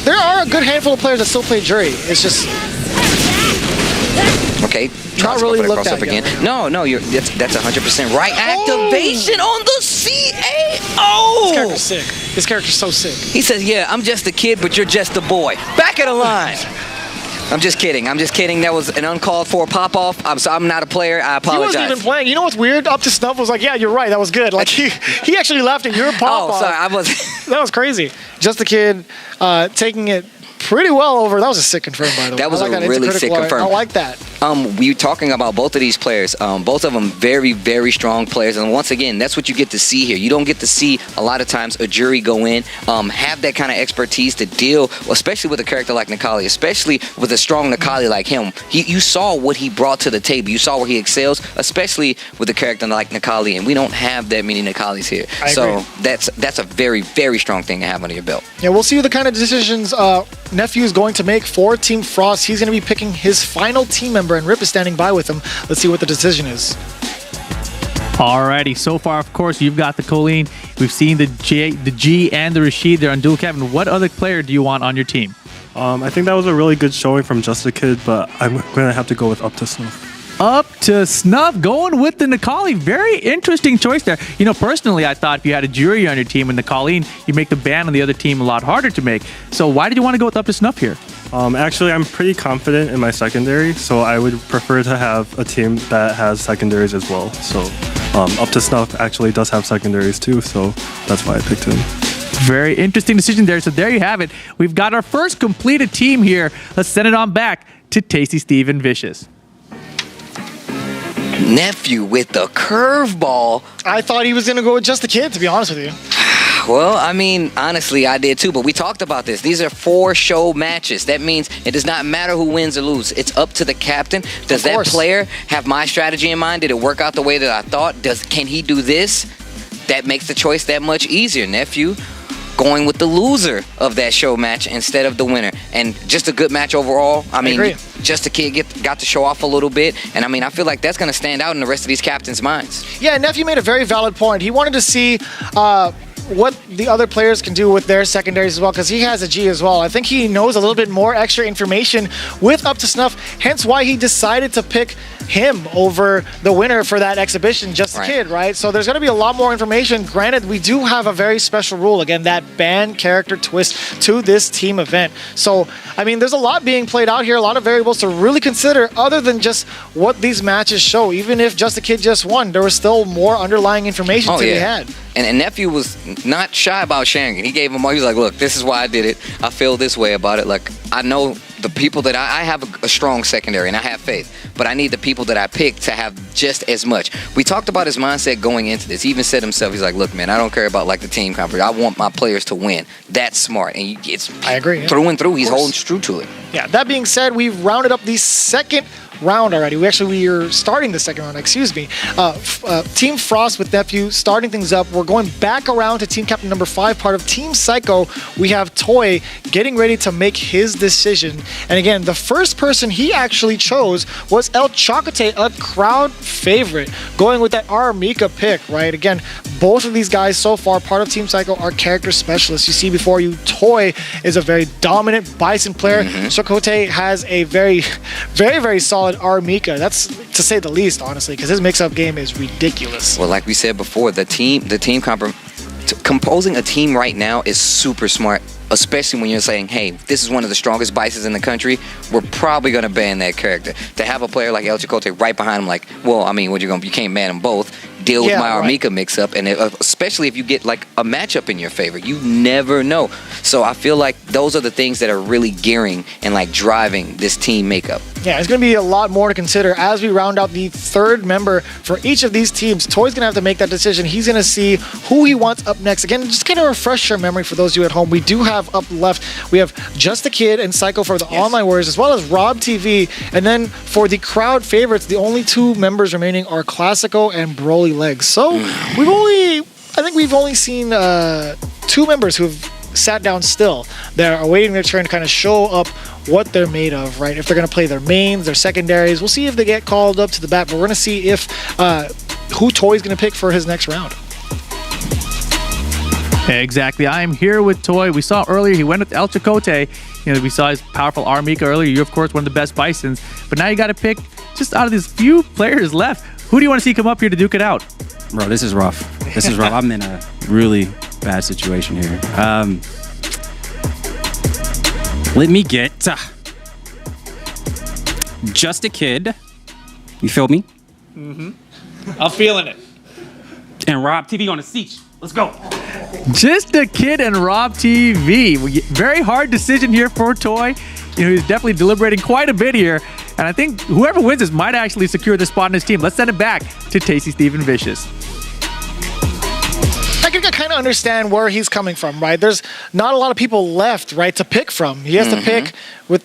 there are a good handful of players that still play Jury. It's just... Okay, not really looked at again. No, that's 100% right. Activation on the CAO! This character's sick. This character's so sick. He says, yeah, I'm just a kid, but you're just a boy. Back of the line. I'm just kidding. That was an uncalled for pop-off. I'm not a player. I apologize. He wasn't even playing. You know what's weird? Up to Snuff was like, yeah, you're right. That was good. Like, he actually laughed at your pop-off. Oh, sorry. I was... That was crazy. Just a Kid taking it pretty well over. That was a sick confirm, by the way. That was a really sick confirm. I like that. We were talking about both of these players. Both of them very, very strong players. And once again, that's what you get to see here. You don't get to see a lot of times a Jury go in, have that kind of expertise to deal, especially with a character like Necalli, especially with a strong Necalli like him. You saw what he brought to the table. You saw where he excels, especially with a character like Necalli. And we don't have that many Necallis here. So that's a very, very strong thing to have under your belt. Yeah, we'll see the kind of decisions Nephew is going to make for Team Frost. He's going to be picking his final team member, and Rip is standing by with him. Let's see what the decision is. Alrighty, so far, of course, you've got the Colleen. We've seen the G, and the Rashid. They're on dual cap. And what other player do you want on your team? I think that was a really good showing from Just a Kid, but I'm going to have to go with Up to Snuff. Up to Snuff, going with the Necalli. Very interesting choice there. You know, personally, I thought if you had a Jury on your team and Necalli, you make the ban on the other team a lot harder to make. So why did you want to go with Up to Snuff here? Actually, I'm pretty confident in my secondary, so I would prefer to have a team that has secondaries as well. So Up to Snuff actually does have secondaries too, so that's why I picked him. Very interesting decision there. So there you have it. We've got our first completed team here. Let's send it on back to Tasty Steve and Vicious. Nephew with the curveball. I thought he was going to go with Just a Kid, to be honest with you. Well, I mean, honestly, I did too, but we talked about this. These are 4 show matches. That means it does not matter who wins or loses. It's up to the captain. Does that player have my strategy in mind? Did it work out the way that I thought? Can he do this? That makes the choice that much easier, Nephew. Going with the loser of that show match instead of the winner. And just a good match overall. I mean, Just a Kid got to show off a little bit. And I mean, I feel like that's going to stand out in the rest of these captains' minds. Yeah, Nephew made a very valid point. He wanted to see what the other players can do with their secondaries as well, because he has a G as well. I think he knows a little bit more extra information with Up to Snuff, hence why he decided to pick him over the winner for that exhibition, Just a Kid, right? So there's going to be a lot more information. Granted, we do have a very special rule, again, that ban character twist to this team event. So, I mean, there's a lot being played out here, a lot of variables to really consider other than just what these matches show. Even if Just a Kid just won, there was still more underlying information to be had. And Nephew was not shy about sharing it. He gave him all. He was like, look, this is why I did it. I feel this way about it. Like, I know the people that I have a strong secondary, and I have faith, but I need the people that I pick to have just as much. We talked about his mindset going into this. He even said himself, he's like, look, man, I don't care about like the team conference. I want my players to win. That's smart. And I agree. Through and through, he's holding true to it. Yeah, that being said, we've rounded up the second round already. We are starting the second round, excuse me. Team Frost with Nephew starting things up. We're going back around to team captain number 5, part of Team Psycho. We have Toy getting ready to make his decision. And again, the first person he actually chose was El Chocote, a crowd favorite, going with that Armika pick, right? Again, both of these guys so far, part of Team Psycho, are character specialists. You see before you, Toy is a very dominant Bison player. Chakotay has a very, very solid R. Mika. That's to say the least, honestly, because his mix-up game is ridiculous. Well, like we said before, the team composing a team right now is super smart, especially when you're saying, hey, this is one of the strongest Bisons in the country, we're probably going to ban that character. To have a player like El Chakotay right behind him, like, well, I mean, you can't ban them both. Deal with my Armika mix-up, and especially if you get like a matchup in your favor, you never know. So I feel like those are the things that are really gearing and like driving this team makeup. Yeah, it's going to be a lot more to consider as we round out the third member for each of these teams. Toy's going to have to make that decision. He's going to see who he wants up next. Again, just kind of refresh your memory for those of you at home. We do have up left, we have Just a Kid and Psycho for the online warriors, as well as Rob TV. And then for the crowd favorites, the only two members remaining are Classico and Broly Legs. So I think we've only seen two members who've sat down still. They're awaiting their turn to kind of show up what they're made of, right? If they're going to play their mains, their secondaries. We'll see if they get called up to the bat, but we're going to see if who Toy's going to pick for his next round. Exactly. I am here with Toy. We saw earlier he went with El Chakotay. You know, we saw his powerful R. Mika earlier. You're, of course, one of the best Bisons. But now you got to pick just out of these few players left. Who do you want to see come up here to duke it out? Bro, this is rough. This is rough. I'm in a really bad situation here. Let me get Just a Kid. You feel me? I'm feeling it. And Rob TV on the seat. Let's go. Just a Kid and Rob TV. Very hard decision here for Toy. You know, he's definitely deliberating quite a bit here. And I think whoever wins this might actually secure the spot in his team. Let's send it back to Tasty Steve and Vicious. I can kind of understand where he's coming from, right? There's not a lot of people left, right, to pick from. He has to pick with...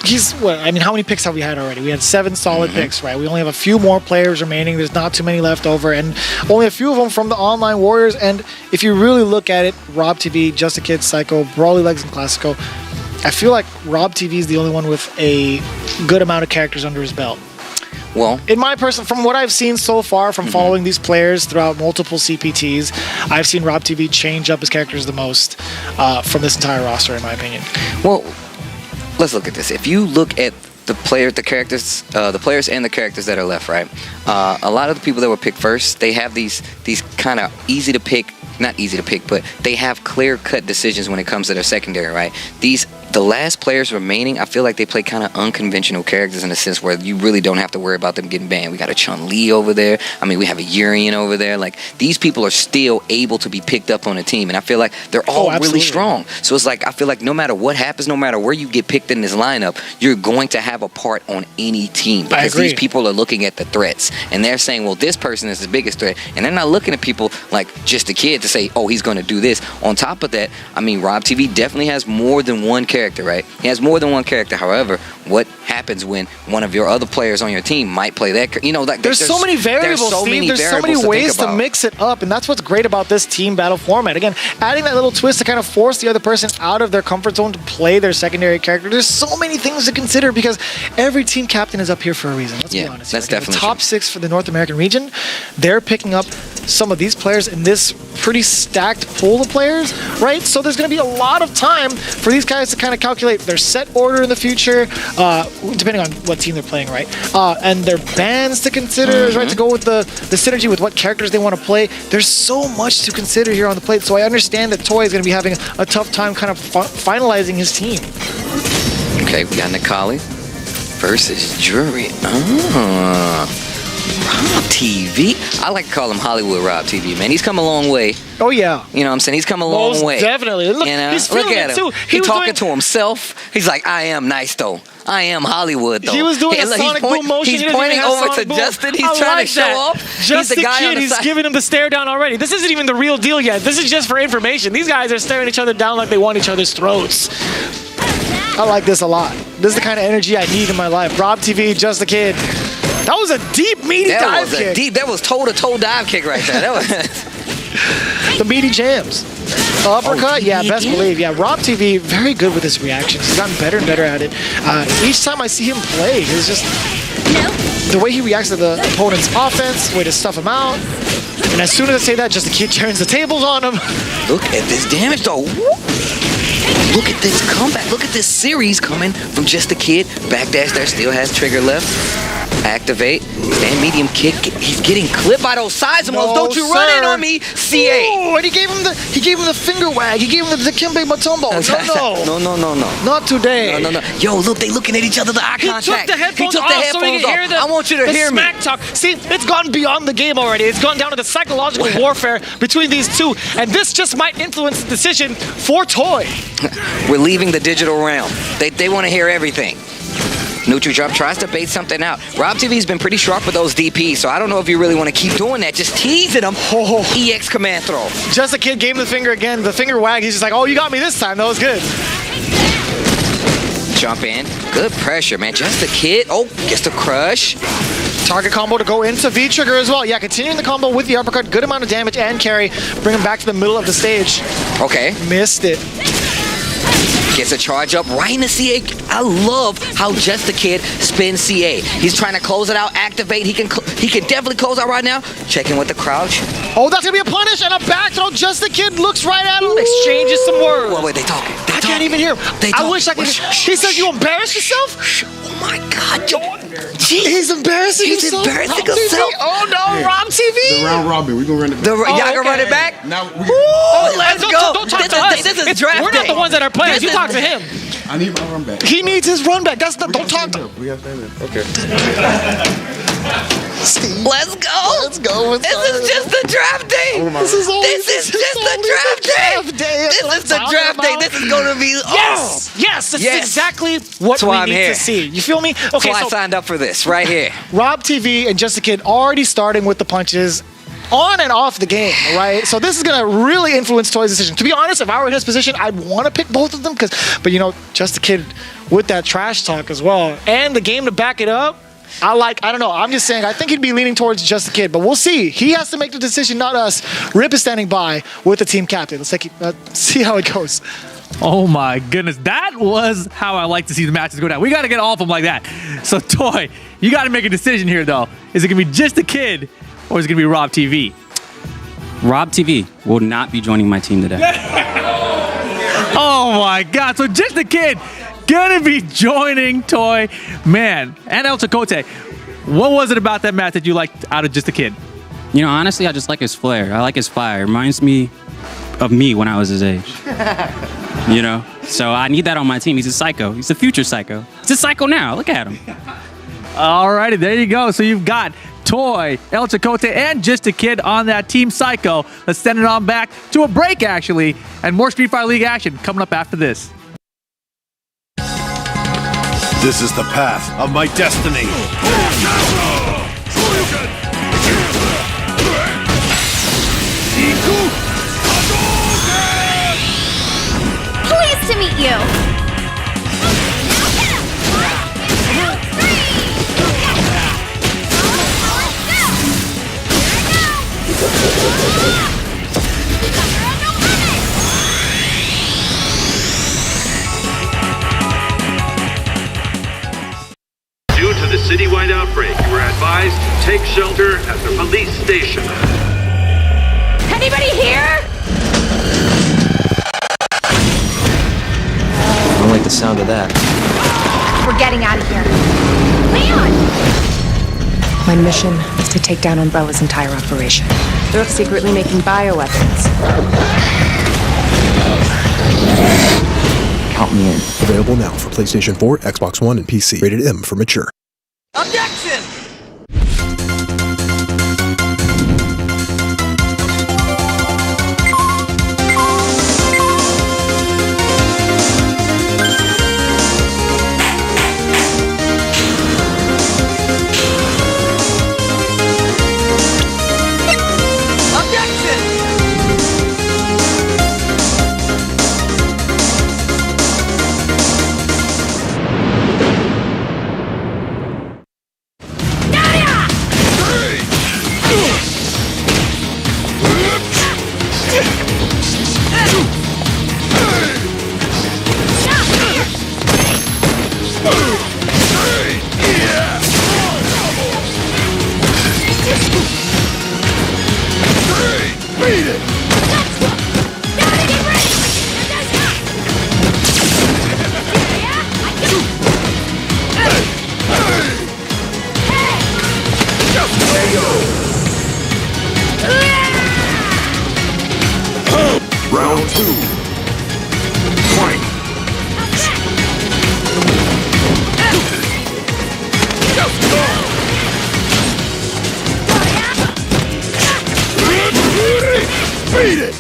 I mean, how many picks have we had already? We had 7 solid picks, right? We only have a few more players remaining. There's not too many left over, and only a few of them from the online warriors. And if you really look at it, Rob TV, Just a Kid, Psycho, Brawly Legs, and Classico, I feel like Rob TV is the only one with a good amount of characters under his belt. Well, in my from what I've seen so far from following these players throughout multiple CPTs, I've seen Rob TV change up his characters the most from this entire roster, in my opinion. Well, let's look at this. If you look at the players and the characters that are left, right? A lot of the people that were picked first, they have these kind of easy to pick, not easy to pick, but they have clear-cut decisions when it comes to their secondary, right? The last players remaining, I feel like they play kind of unconventional characters in a sense where you really don't have to worry about them getting banned. We got a Chun-Li over there. I mean, we have a Urian over there. Like, these people are still able to be picked up on a team, and I feel like they're all really strong. So it's like, I feel like no matter what happens, no matter where you get picked in this lineup, you're going to have a part on any team because these people are looking at the threats, and they're saying, well, this person is the biggest threat, and they're not looking at people like Just a Kid to say, oh, he's going to do this. On top of that, I mean, Rob TV definitely has more than one character, right? He has more than one character. However, what happens when one of your other players on your team might play that? You know, like there's so many variables, Steve. There's so many ways to mix it up, and that's what's great about this team battle format. Again, adding that little twist to kind of force the other person out of their comfort zone to play their secondary character. There's so many things to consider because every team captain is up here for a reason. Let's be honest. That's definitely the top 6 for the North American region. They're picking up some of these players in this pretty stacked pool of players, right? So there's going to be a lot of time for these guys to kind of calculate their set order in the future, depending on what team they're playing, right? And their bans to consider, right? To go with the synergy with what characters they want to play. There's so much to consider here on the plate. So I understand that Toy is going to be having a tough time kind of finalizing his team. Okay, we got Nikali versus Jury. Rob TV. I like to call him Hollywood Rob TV, man. He's come a long way. Oh, yeah. You know what I'm saying? He's come a long way. Definitely. Look, he's feeling look at it, too. He's talking to himself. He's like, I am nice, though. I am Hollywood, though. He was doing a Sonic Boom motion. He's pointing over to Justin. He's trying to show off. Just the guy kid. He's giving him the stare down already. This isn't even the real deal yet. This is just for information. These guys are staring each other down like they want each other's throats. I like this a lot. This is the kind of energy I need in my life. Rob TV, Just the Kid. That was a deep, meaty dive kick. That was toe-to-toe dive kick right there. That was the meaty jams. Uppercut? Yeah, best believe. Yeah, Rob TV, very good with his reactions. He's gotten better and better at it. Each time I see him play, it's just the way he reacts to the opponent's offense, the way to stuff him out. And as soon as I say that, just the kid turns the tables on him. Look at this damage, though. Look at this comeback. Look at this series coming from just a kid. Backdash there, still has trigger left. Activate. Stand medium kick. He's getting clipped by those sides. No, Don't you run in on me, CA. Ooh, and he gave him the finger wag. He gave him the Kembe Matumbo. No. Not today. No. Yo, look, they looking at each other, the eye contact. He took the headphones off so he can hear the, I want you to hear me. Smack talk. See, it's gone beyond the game already. It's gone down to the psychological warfare between these two. And this just might influence the decision for Toy. We're leaving the digital realm. They want to hear everything. Neutral drop tries to bait something out. Rob TV's been pretty sharp with those DPs, so I don't know if you really want to keep doing that. Just teasing them. EX command throw. Just a kid gave him the finger again. The finger wag. He's just like, oh, you got me this time. That was good. Jump in. Good pressure, man. Just a kid. Oh, gets the crush. Target combo to go into V-trigger as well. Yeah, continuing the combo with the uppercut. Good amount of damage and carry. Bring him back to the middle of the stage. Okay. Missed it. Gets a charge up right in the CA. I love how Just a Kid spins CA. He's trying to close it out, activate. He can definitely close out right now. Checking with the crouch. Oh, that's gonna be a punish and a back throw. Just a Kid looks right at him, exchanges some words. Wait, they talking. I can't even hear him. I wish I could. He says you embarrass yourself? Oh my God, yo. He's embarrassing himself. He's embarrassing himself. Oh no, Rob TV. The round robin. We're gonna run it back. Y'all gonna run it back? Now let's go. Don't talk to us. This is draft We're not the ones that are players. You talk to him. I need my run back. He needs his run back. That's not. Don't talk to. We got to okay. Steve. Let's go. Let's go. This is just the draft day. This is just the draft day. This is the draft day. This is gonna be. Yes. That's exactly what we need to see. You feel me? Okay, so I signed up for this right here. Rob TV and Just a Kid already starting with the punches on and off the game, right? So this is gonna really influence Toy's decision. To be honest, if I were in his position, I'd want to pick both of them but you know, Just a Kid with that trash talk as well and the game to back it up. I don't know. I'm just saying, I think he'd be leaning towards Just a Kid, but we'll see. He has to make the decision, not us. Rip is standing by with the team captain. Let's see how it goes. Oh my goodness, that was how I like to see the matches go down. We got to get all of them like that. So Toy, you got to make a decision here though. Is it gonna be Just a Kid or is it gonna be Rob TV? Rob TV will not be joining my team today. Oh my God, so Just a Kid gonna be joining Toy, man, and El Chicote. What was it about that match that you liked out of Just a Kid? You know, honestly, I just like his flair. I like his fire. It reminds me of me when I was his age. You know? So I need that on my team. He's a psycho. He's a future psycho. He's a psycho now. Look at him. Alrighty, there you go. So you've got Toy, El Chicote, and Just a Kid on that Team Psycho. Let's send it on back to a break, actually, and more Street Fighter League action coming up after this. This is the path of my destiny. Pleased to meet you. Due to the citywide outbreak, you are advised to take shelter at the police station. Anybody here? I don't like the sound of that. We're getting out of here. Leon! My mission is to take down Umbrella's entire operation. They're secretly making bioweapons. Count me in. Available now for PlayStation 4, Xbox One, and PC. Rated M for mature. Objection! Fight! Beat it!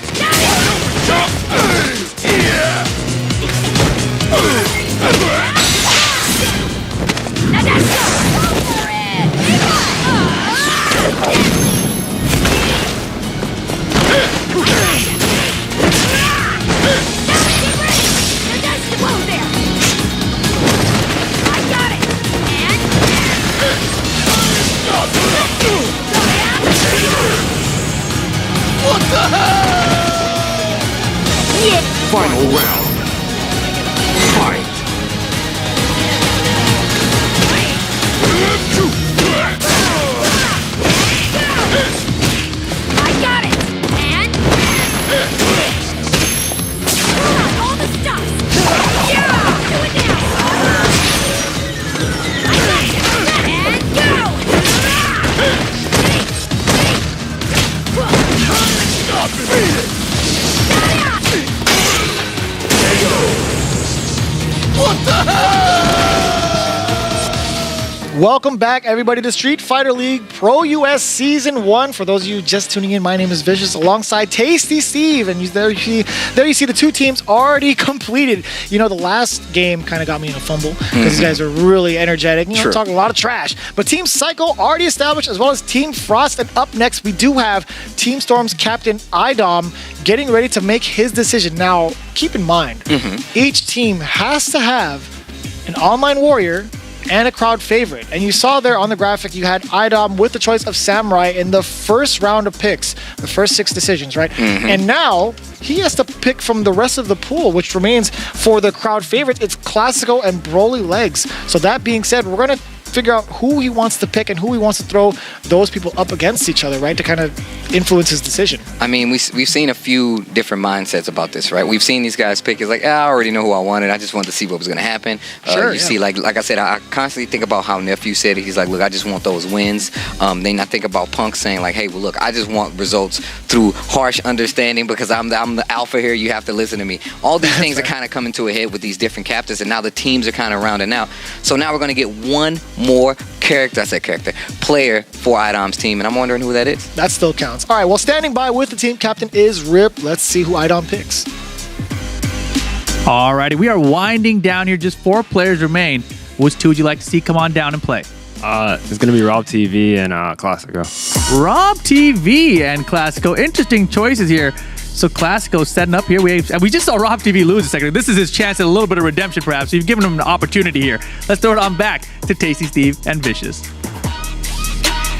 What the hell? Final round. Fight! I got it! And... all the stuff! Yeah! Do it now! I got it! And go! Stop it! Beat it! What the hell? Welcome back, everybody, to Street Fighter League Pro US Season 1. For those of you just tuning in, my name is Vicious alongside Tasty Steve. And there you see the two teams already completed. You know, the last game kind of got me in a fumble because these guys are really energetic. You know, talking a lot of trash. But Team Psycho already established, as well as Team Frost. And up next, we do have Team Storm's captain, Idom, getting ready to make his decision. Now, keep in mind, each team has to have an online warrior and a crowd favorite. And you saw there on the graphic, you had Idom with the choice of Samurai in the first round of picks, the first 6 decisions, right? And now he has to pick from the rest of the pool, which remains for the crowd favorite. It's Classico and Broly Legs. So that being said, we're going to figure out who he wants to pick and who he wants to throw those people up against each other, right? To kind of influence his decision. I mean, we've seen a few different mindsets about this, right? We've seen these guys pick. It's like, I already know who I wanted. I just wanted to see what was going to happen. See, like I said, I constantly think about how Nephew said it. He's like, look, I just want those wins. Then I think about Punk saying like, hey, well, look, I just want results through harsh understanding because I'm the alpha here. You have to listen to me. All these things are kind of coming to a head with these different captains, and now the teams are kind of rounding out. So now we're going to get one more player for Idom's team, and I'm wondering who that is. That still counts. All right, well, standing by with the team captain is Rip. Let's see who Idom picks. Alrighty, we are winding down here. Just 4 players remain. Which 2 would you like to see come on down and play? It's going to be Rob TV and Classico. Rob TV and Classico. Interesting choices here. So Classico setting up here. We just saw Rob TV lose a second. This is his chance at a little bit of redemption, perhaps. So you've given him an opportunity here. Let's throw it on back to Tasty Steve and Vicious.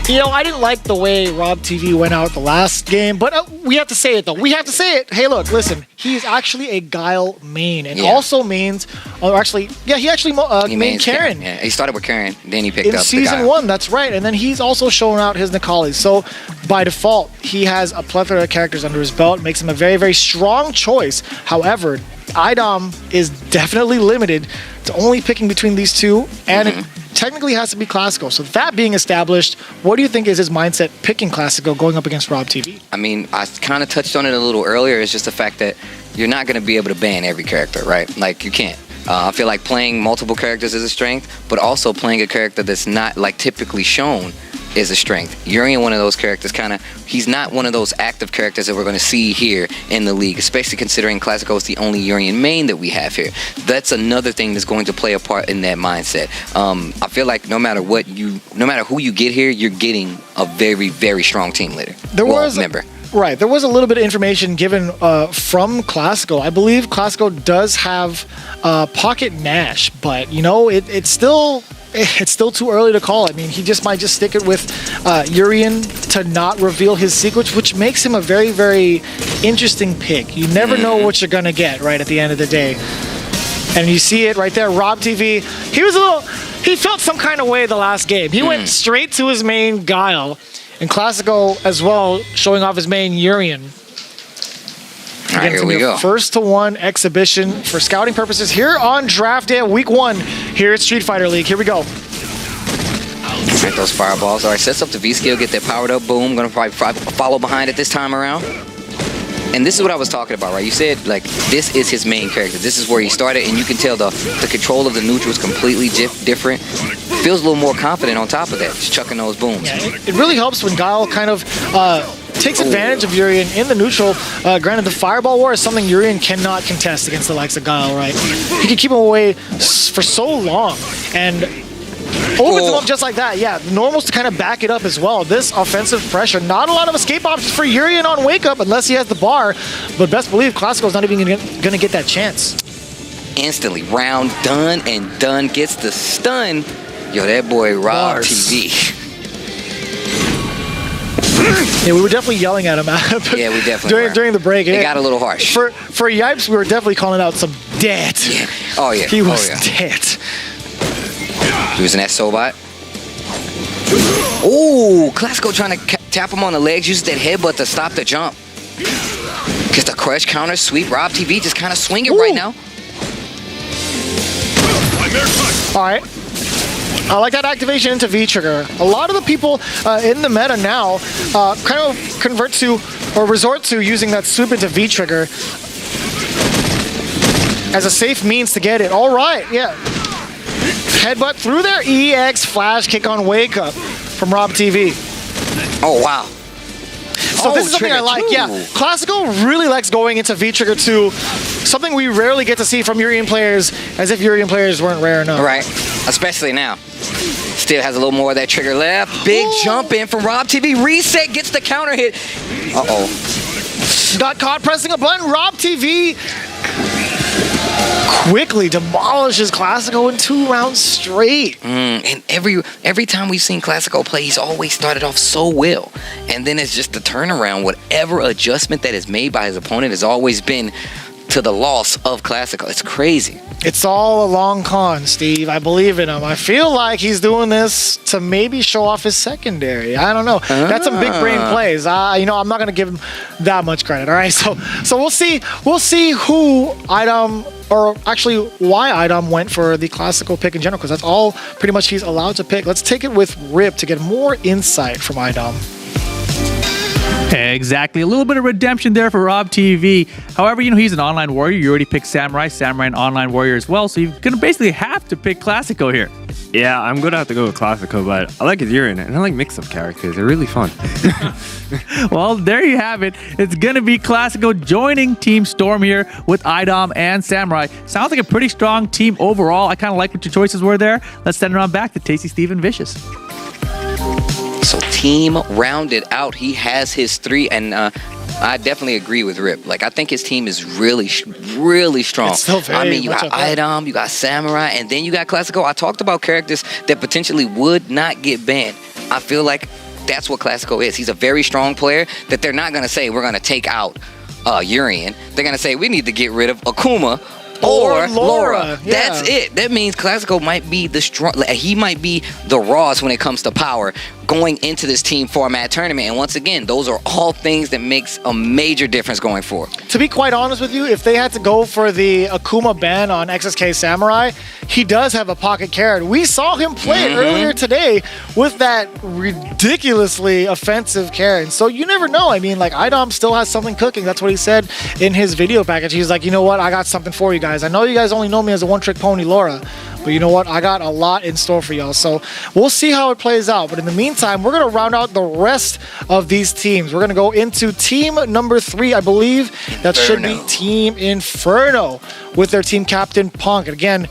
You know, I didn't like the way Rob TV went out the last game, but we have to say it, though. We have to say it. Hey, look, listen. He's actually a Gale main, and also mains, he actually mained Karen. Yeah, he started with Karen, then he picked up in Season 1, that's right. And then he's also shown out his Nikali. So, by default, he has a plethora of characters under his belt. Makes him a very, very strong choice. However, Idom is definitely limited to only picking between these two, and it technically has to be Classico. So that being established, what do you think is his mindset picking Classico going up against Rob TV? I mean, I kind of touched on it a little earlier. It's just the fact that you're not going to be able to ban every character, right? Like, you can't. I feel like playing multiple characters is a strength, but also playing a character that's not like typically shown is a strength. Urian, one of those characters, he's not one of those active characters that we're going to see here in the league, especially considering Classico is the only Urian main that we have here. That's another thing that's going to play a part in that mindset. I feel like no matter who you get here, you're getting a very, very strong team leader. Member. Right, there was a little bit of information given from Classico. I believe Classico does have Pocket Nash, but you know, it's still too early to call. I mean, he might just stick it with Urian to not reveal his secrets, which makes him a very, very interesting pick. You never know what you're gonna get right at the end of the day. And you see it right there, Rob TV. He felt some kind of way the last game. He went straight to his main Gale. And Classico as well, showing off his main Urian. All right, here we go. First to 1 exhibition for scouting purposes here on draft day, week 1 here at Street Fighter League. Here we go. Get those fireballs. All right, sets up the V-Scale, get that powered up. Boom. Gonna probably follow behind it this time around. And this is what I was talking about, right? You said, like, this is his main character. This is where he started, and you can tell the control of the neutral is completely different. Feels a little more confident on top of that, just chucking those booms. Yeah, it really helps when Gale kind of takes advantage of Urien in the neutral. Granted, the fireball war is something Urien cannot contest against the likes of Gale, right? He can keep him away for so long, and opens him up just like that. Yeah, the normals to kind of back it up as well. This offensive pressure, not a lot of escape options for Urien on Wake Up unless he has the bar, but best believe Classico's not even going to get that chance. Instantly, round done, and done gets the stun. Yo, that boy Rob TV. Yeah, we were definitely yelling at him. Yeah, we definitely during the break. It got a little harsh. For Yipes, we were definitely calling out some dead. Yeah. Oh yeah. He was dead. Using that Sobot. Ooh, Classico trying to tap him on the legs. Uses that headbutt to stop the jump. Gets the crush counter sweep. Rob TV just kind of swinging right now. All right. I like that activation into V-Trigger. A lot of the people in the meta now kind of convert to or resort to using that swoop into V-Trigger as a safe means to get it. All right, yeah. Headbutt through their EX flash kick on Wake Up from Rob TV. Oh, wow. So this is something I like, yeah. Classico really likes going into V-Trigger 2, something we rarely get to see from Urien players, as if Urien players weren't rare enough. Right, especially now. Still has a little more of that trigger left. Big jump in from Rob TV. Reset, gets the counter hit. Uh-oh. Got caught pressing a button. Rob TV quickly demolishes Classico in 2 rounds straight. And every time we've seen Classico play, he's always started off so well. And then it's just the turnaround. Whatever adjustment that is made by his opponent has always been to the loss of Classico. It's crazy. It's all a long con, Steve. I believe in him. I feel like he's doing this to maybe show off his secondary. I don't know. That's some big brain plays. I'm not going to give him that much credit. All right, so we'll see. We'll see who Idom, or actually why Idom went for the Classico pick in general, because that's all pretty much he's allowed to pick. Let's take it with Rip to get more insight from Idom. Exactly. A little bit of redemption there for Rob TV. However, he's an online warrior. You already picked Samurai an online warrior as well, so you're going to basically have to pick Classico here. Yeah, I'm going to have to go with Classico, but I like his Urien, and I like mix-up characters. They're really fun. Well, there you have it. It's going to be Classico joining Team Storm here with Idom and Samurai. Sounds like a pretty strong team overall. I kind of like what your choices were there. Let's send it on back to Tasty Steve and Vicious. So team rounded out. He has his 3, and I definitely agree with Rip. Like, I think his team is really, really strong. It's still very you got Idom, you got Samurai, and then you got Classico. I talked about characters that potentially would not get banned. I feel like that's what Classico is. He's a very strong player that they're not going to say, we're going to take out Urien. They're going to say, we need to get rid of Akuma or Laura. Yeah. That's it. That means Classico might be the strong. He might be the rawest when it comes to power going into this team format tournament. And once again, those are all things that makes a major difference going forward. To be quite honest with you, if they had to go for the Akuma ban on XSK Samurai, he does have a pocket carrot. We saw him play it earlier today with that ridiculously offensive carrot. So you never know. I mean, like, Idom still has something cooking. That's what he said in his video package. He's like, you know what? I got something for you guys. I know you guys only know me as a one-trick pony Laura, but you know what? I got a lot in store for y'all. So we'll see how it plays out. But in the meantime, we're going to round out the rest of these teams. We're going to go into team number 3, I believe. That should be Team Inferno with their team captain, Punk. And again,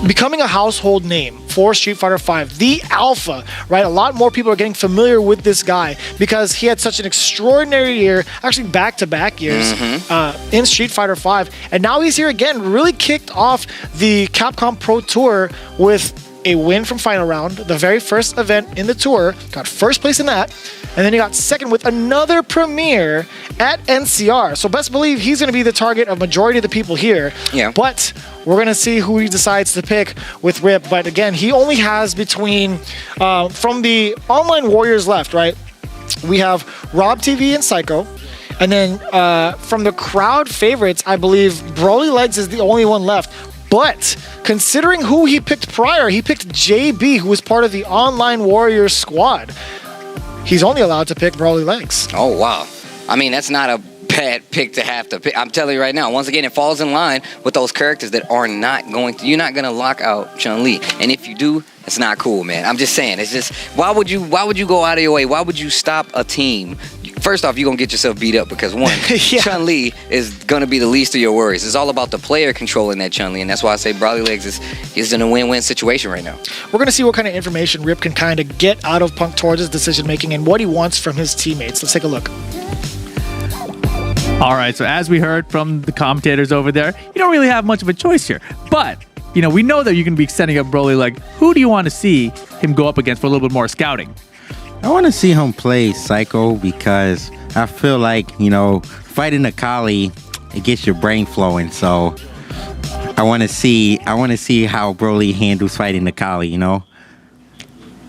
becoming a household name for Street Fighter V, the alpha, right? A lot more people are getting familiar with this guy because he had such an extraordinary year, actually back-to-back years in Street Fighter V. And now he's here again, really kicked off the Capcom Pro Tour with a win from Final Round, the very first event in the tour, got first place in that, and then he got second with another premiere at NCR. So best believe he's going to be the target of majority of the people here. Yeah. But we're going to see who he decides to pick with Rip. But again, he only has between, from the online warriors left, right? We have Rob TV and Psycho. And then from the crowd favorites, I believe Broly Legs is the only one left. But considering who he picked prior, he picked JB, who was part of the online warrior squad. He's only allowed to pick Broly Legs. Oh, wow. I mean, that's not a bad pick to have to pick. I'm telling you right now, once again, it falls in line with those characters that are not going to, you're not going to lock out Chun-Li. And if you do, it's not cool, man. I'm just saying, it's just, why would you go out of your way? Why would you stop a team? First off, you're going to get yourself beat up because one, Chun-Li is going to be the least of your worries. It's all about the player controlling that Chun-Li, and that's why I say Brawly Legs is in a win-win situation right now. We're going to see what kind of information Rip can kind of get out of Punk towards his decision-making and what he wants from his teammates. Let's take a look. All right, so as we heard from the commentators over there, you don't really have much of a choice here. But, you know, we know that you're going to be setting up Broly Leg. Who do you want to see him go up against for a little bit more scouting? I want to see him play Psycho because I feel like, you know, fighting Akali, it gets your brain flowing. So I want to see how Broly handles fighting Akali, you know?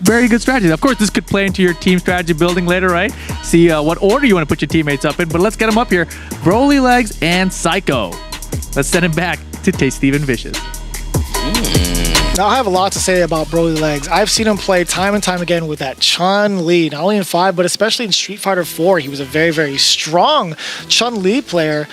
Very good strategy. Of course, this could play into your team strategy building later, right? See what order you want to put your teammates up in, but let's get them up here. Broly Legs and Psycho. Let's send him back to Tasty and Vicious. Now, I have a lot to say about Broly Legs. I've seen him play time and time again with that Chun-Li, not only in 5, but especially in Street Fighter 4. He was a very, very strong Chun-Li player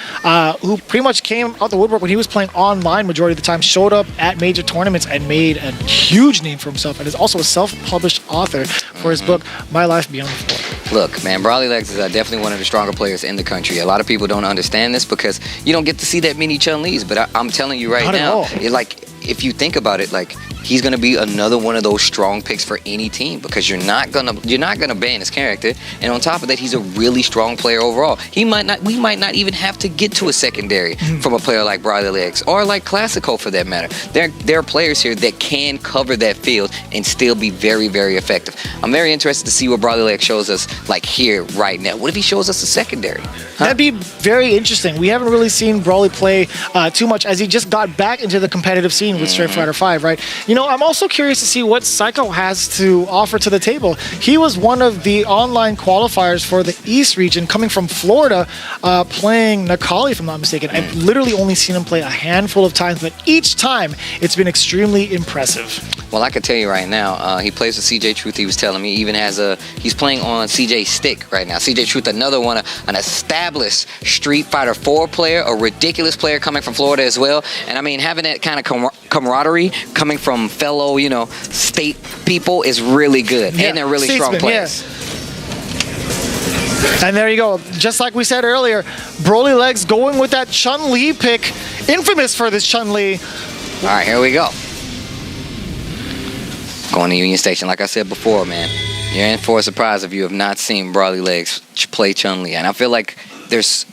who pretty much came out the woodwork when he was playing online majority of the time, showed up at major tournaments and made a huge name for himself, and is also a self-published author for his book, My Life Beyond the Floor. Look, man, Brawly Legs is definitely one of the stronger players in the country. A lot of people don't understand this because you don't get to see that many Chun-Lis, but I'm telling you right now, if you think about it, like, he's gonna be another one of those strong picks for any team because you're not gonna ban his character, and on top of that, he's a really strong player overall. We might not even have to get to a secondary from a player like Brawly Legs or like Classico for that matter. There are players here that can cover that field and still be very, very effective. I'm very interested to see what Brawly Legs shows us like here right now. What if he shows us a secondary? That'd be very interesting. We haven't really seen Broly play too much as he just got back into the competitive scene with Street Fighter 5, right? You know, I'm also curious to see what Psycho has to offer to the table. He was one of the online qualifiers for the East region coming from Florida playing Nakali, if I'm not mistaken. I've literally only seen him play a handful of times, but each time it's been extremely impressive. Well, I can tell you right now, he plays with CJ Truth. He was telling me even he's playing on CJ Stick right now. CJ Truth, another one, an established Street Fighter 4 player, a ridiculous player coming from Florida as well. And I mean, having that kind of camaraderie coming from fellow, you know, state people is really good. Yeah, and they're really strong players. Yeah. And there you go. Just like we said earlier, Broly Legs going with that Chun-Li pick. Infamous for this Chun-Li. All right, here we go. Going to Union Station, like I said before, man. You're in for a surprise if you have not seen Brawly Legs play Chun-Li. And I feel like there's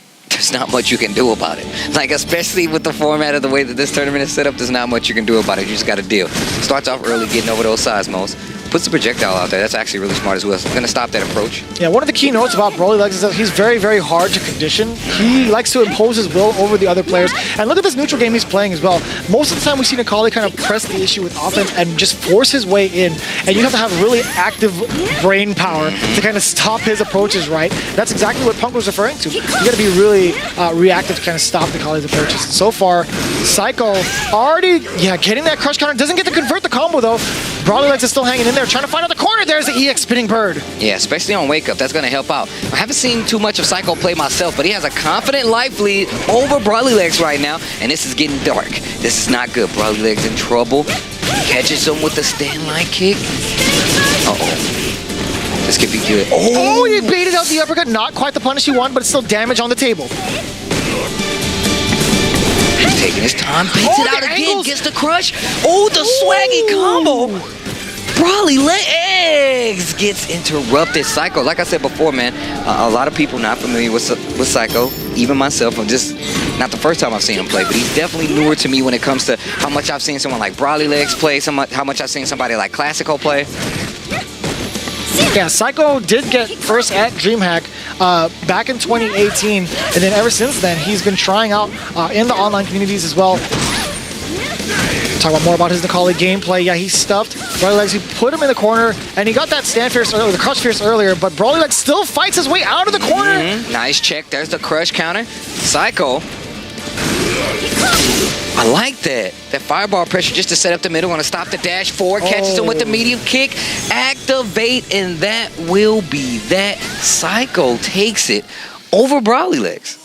not much you can do about it. Like, especially with the format of the way that this tournament is set up, there's not much you can do about it. You just got to deal. Starts off early, getting over those seismos. Puts the projectile out there. That's actually really smart as well. So going to stop that approach. Yeah, one of the key notes about Broly Legs is that he's very, very hard to condition. He likes to impose his will over the other players. And look at this neutral game he's playing as well. Most of the time we see Nakali kind of press the issue with offense and just force his way in. And you have to have really active brain power to kind of stop his approaches, right? That's exactly what Punk was referring to. You got to be really reactive to kind of stop Nakali's approaches. So far, Psycho already, getting that crush counter. Doesn't get to convert the combo though. Brawly Legs is still hanging in there, trying to find out the corner. There's the EX spinning bird. Yeah, especially on Wake Up. That's going to help out. I haven't seen too much of Psycho play myself, but he has a confident life lead over Brawly Legs right now, and this is getting dark. This is not good. Brawly Legs in trouble. Catches him with the stand line kick. Uh-oh. This could be good. Oh, he baited out the uppercut. Not quite the punish he wanted, but it's still damage on the table. He's taking his time, beats it out again, gets the crush. Oh, the swaggy combo. Brawly Legs gets interrupted. Psycho, like I said before, man, a lot of people not familiar with Psycho, even myself. I'm just not the first time I've seen him play, but he's definitely newer to me when it comes to how much I've seen someone like Brawly Legs play, how much I've seen somebody like Classico play. Yeah, Psycho did get first at DreamHack back in 2018, and then ever since then, he's been trying out in the online communities as well. Talk about more about his Nakali gameplay. Yeah, he stuffed Brawly Legs. He put him in the corner, and he got that stand fierce earlier, the crush fierce earlier, but Brawly Legs still fights his way out of the corner. Nice check. There's the crush counter. Psycho. I like that. That fireball pressure just to set up the middle. Want to stop the dash forward. Catches him with the medium kick. Activate, and that will be that. Psycho takes it over Brawly Legs.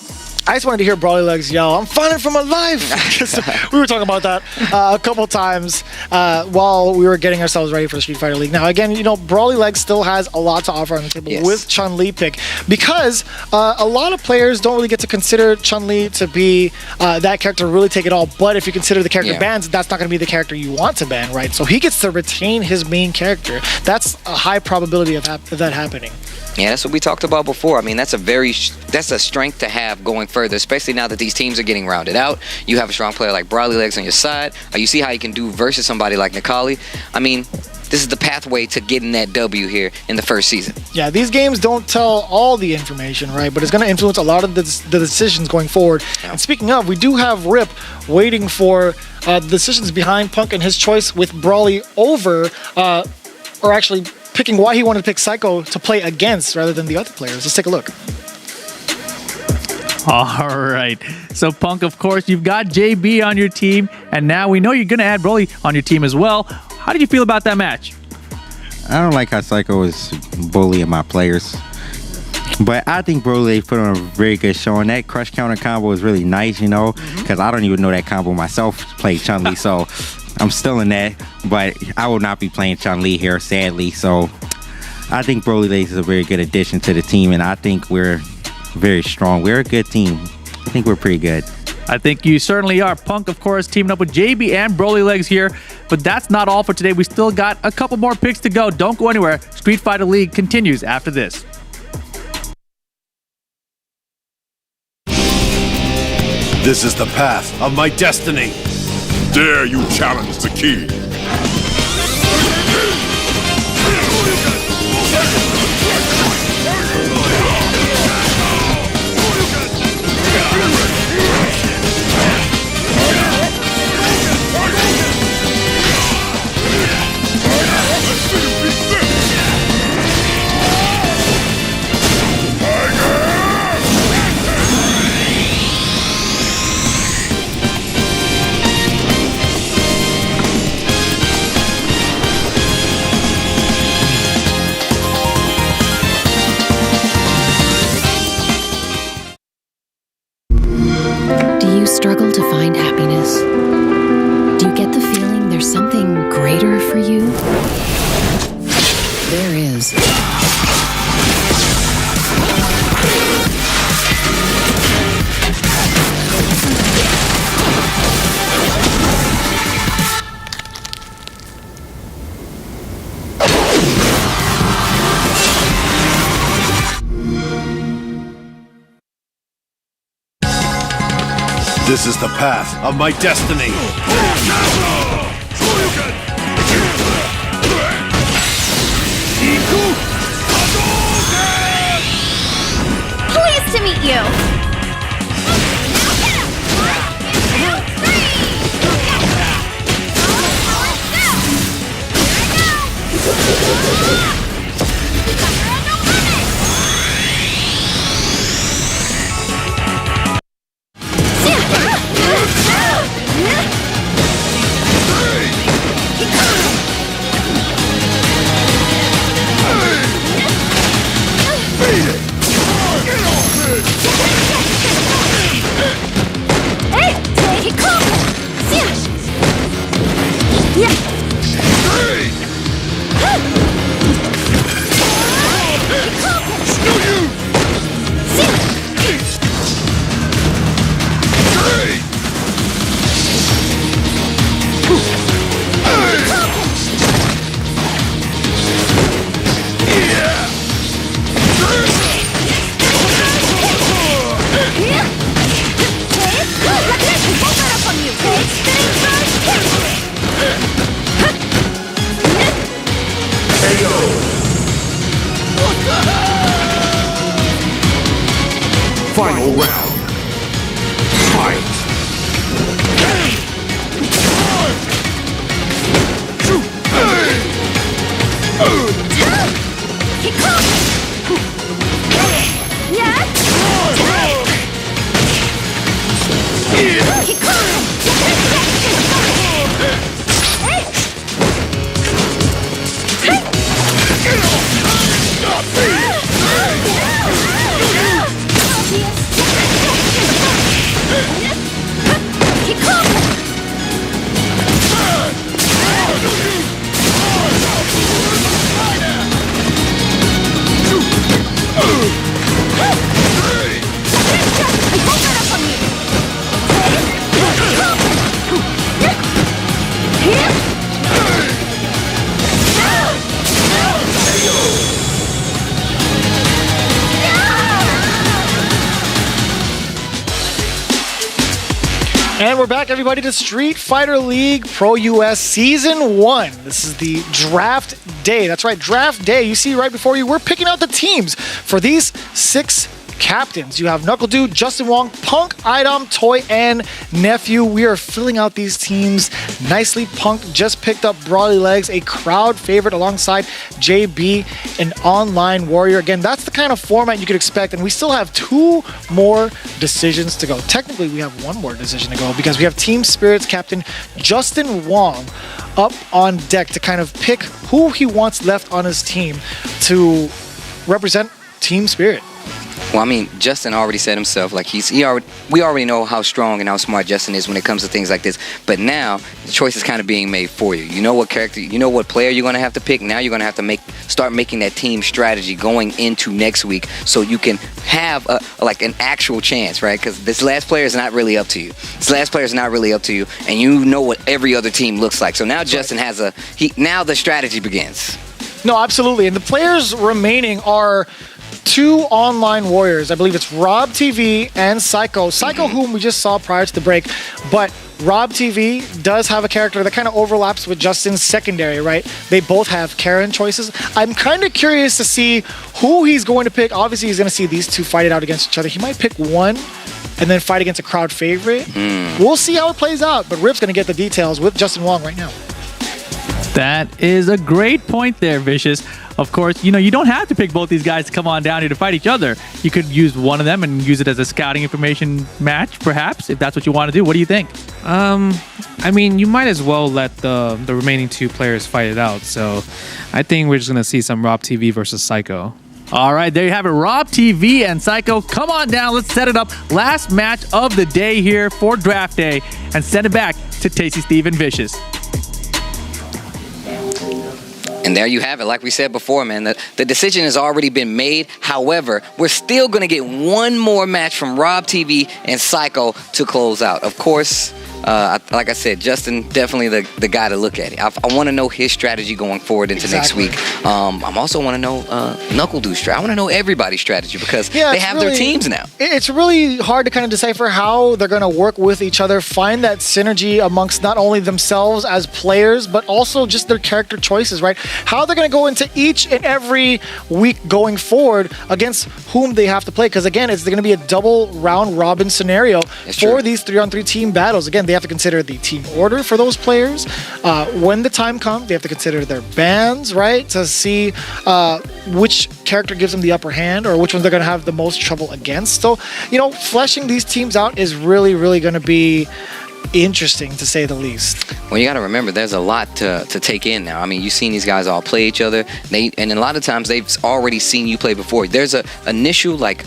I just wanted to hear Brawly Legs yell, "I'm fighting for my life!" We were talking about that a couple times while we were getting ourselves ready for the Street Fighter League. Now, again, you know, Brawly Legs still has a lot to offer on the table with Chun-Li pick, because a lot of players don't really get to consider Chun-Li to be that character to really take it all. But if you consider the character bans, that's not going to be the character you want to ban, right? So he gets to retain his main character. That's a high probability of that happening. Yeah, that's what we talked about before. I mean, that's a strength to have going further, especially now that these teams are getting rounded out. You have a strong player like Brawly Legs on your side. You see how you can do versus somebody like Nikali. I mean, this is the pathway to getting that W here in the first season. Yeah, these games don't tell all the information, right? But it's going to influence a lot of the decisions going forward. Yeah. And speaking of, we do have Rip waiting for the decisions behind Punk and his choice with Brawly over, or actually picking why he wanted to pick Psycho to play against rather than the other players. Let's take a look. All right. So, Punk, of course, you've got JB on your team, and now we know you're going to add Broly on your team as well. How did you feel about that match? I don't like how Psycho is bullying my players. But I think Broly put on a very good showing. That crush counter combo is really nice, you know, because I don't even know that combo myself, play Chun-Li, so I'm still in that, but I will not be playing Chun-Li here, sadly. So I think Broly Legs is a very good addition to the team, and I think we're very strong. We're a good team. I think we're pretty good. I think you certainly are. Punk, of course, teaming up with JB and Broly Legs here. But that's not all for today. We still got a couple more picks to go. Don't go anywhere. Street Fighter League continues after this. This is the path of my destiny. Dare you challenge the king? Struggle to find happiness? Do you get the feeling there's something greater for you? There is. This is the path of my destiny. Pleased to meet you. Final round. Fight. And we're back, everybody, to Street Fighter League Pro US Season 1. This is the draft day. That's right, draft day. You see right before you, we're picking out the teams for these 6 captains. You have Knuckle Dude, Justin Wong, Punk, Idom, Toy, and Nephew. We are filling out these teams nicely. Punk just picked up Brawly Legs, a crowd favorite alongside JB, an online warrior. Again, that's the kind of format you could expect, and we still have 2 more decisions to go. Technically, we have 1 more decision to go because we have Team Spirit's captain Justin Wong up on deck to kind of pick who he wants left on his team to represent Team Spirit. Well, I mean, Justin already said himself, like we already know how strong and how smart Justin is when it comes to things like this. But now the choice is kind of being made for you. You know what character, you know what player you're going to have to pick. Now you're going to have to start making that team strategy going into next week, so you can have like an actual chance, right? Because this last player is not really up to you. This last player is not really up to you, and you know what every other team looks like. So now Justin has now the strategy begins. No, absolutely. And the players remaining are 2 online warriors. I believe it's Rob TV and Psycho. Psycho, whom we just saw prior to the break, but Rob TV does have a character that kind of overlaps with Justin's secondary, right? They both have Karen choices. I'm kind of curious to see who he's going to pick. Obviously, he's going to see these 2 fight it out against each other. He might pick one and then fight against a crowd favorite. We'll see how it plays out, but Rip's going to get the details with Justin Wong right now. That is a great point there, Vicious. Of course, you know, you don't have to pick both these guys to come on down here to fight each other. You could use one of them and use it as a scouting information match, perhaps, if that's what you want to do. What do you think? I mean, you might as well let the remaining 2 players fight it out. So I think we're just going to see some Rob TV versus Psycho. All right, there you have it. Rob TV and Psycho. Come on down. Let's set it up. Last match of the day here for draft day, and send it back to Tasty Steve and Vicious. And there you have it. Like we said before, man, the decision has already been made. However, we're still going to get 1 more match from Rob TV and Psycho to close out. Of course, like I said, Justin, definitely the guy to look at it. I want to know his strategy going forward into next week. I also want to know Knuckle Dude's strategy. I want to know everybody's strategy because they have their teams now. It's really hard to kind of decipher how they're going to work with each other, find that synergy amongst not only themselves as players, but also just their character choices, right? How they're going to go into each and every week going forward against whom they have to play. Because again, it's going to be a double round robin scenario for these 3-on-3 team battles. Again, they have to consider the team order for those players. When the time comes, they have to consider their bans, right? To see which character gives them the upper hand or which ones they're going to have the most trouble against. So, you know, fleshing these teams out is really, really going to be interesting, to say the least. Well, you got to remember, there's a lot to take in now. I mean, you've seen these guys all play each other, and a lot of times they've already seen you play before. There's a initial, like,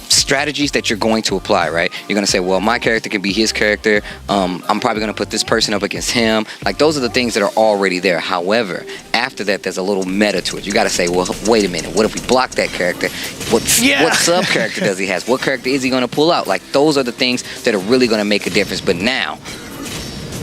strategies that you're going to apply, right? You're going to say, well, my character can be his character. I'm probably going to put this person up against him. Like, those are the things that are already there. However, after that, there's a little meta to it. You got to say, well, wait a minute. What if we block that character? What sub-character does he have? What character is he going to pull out? Like, those are the things that are really going to make a difference. But now,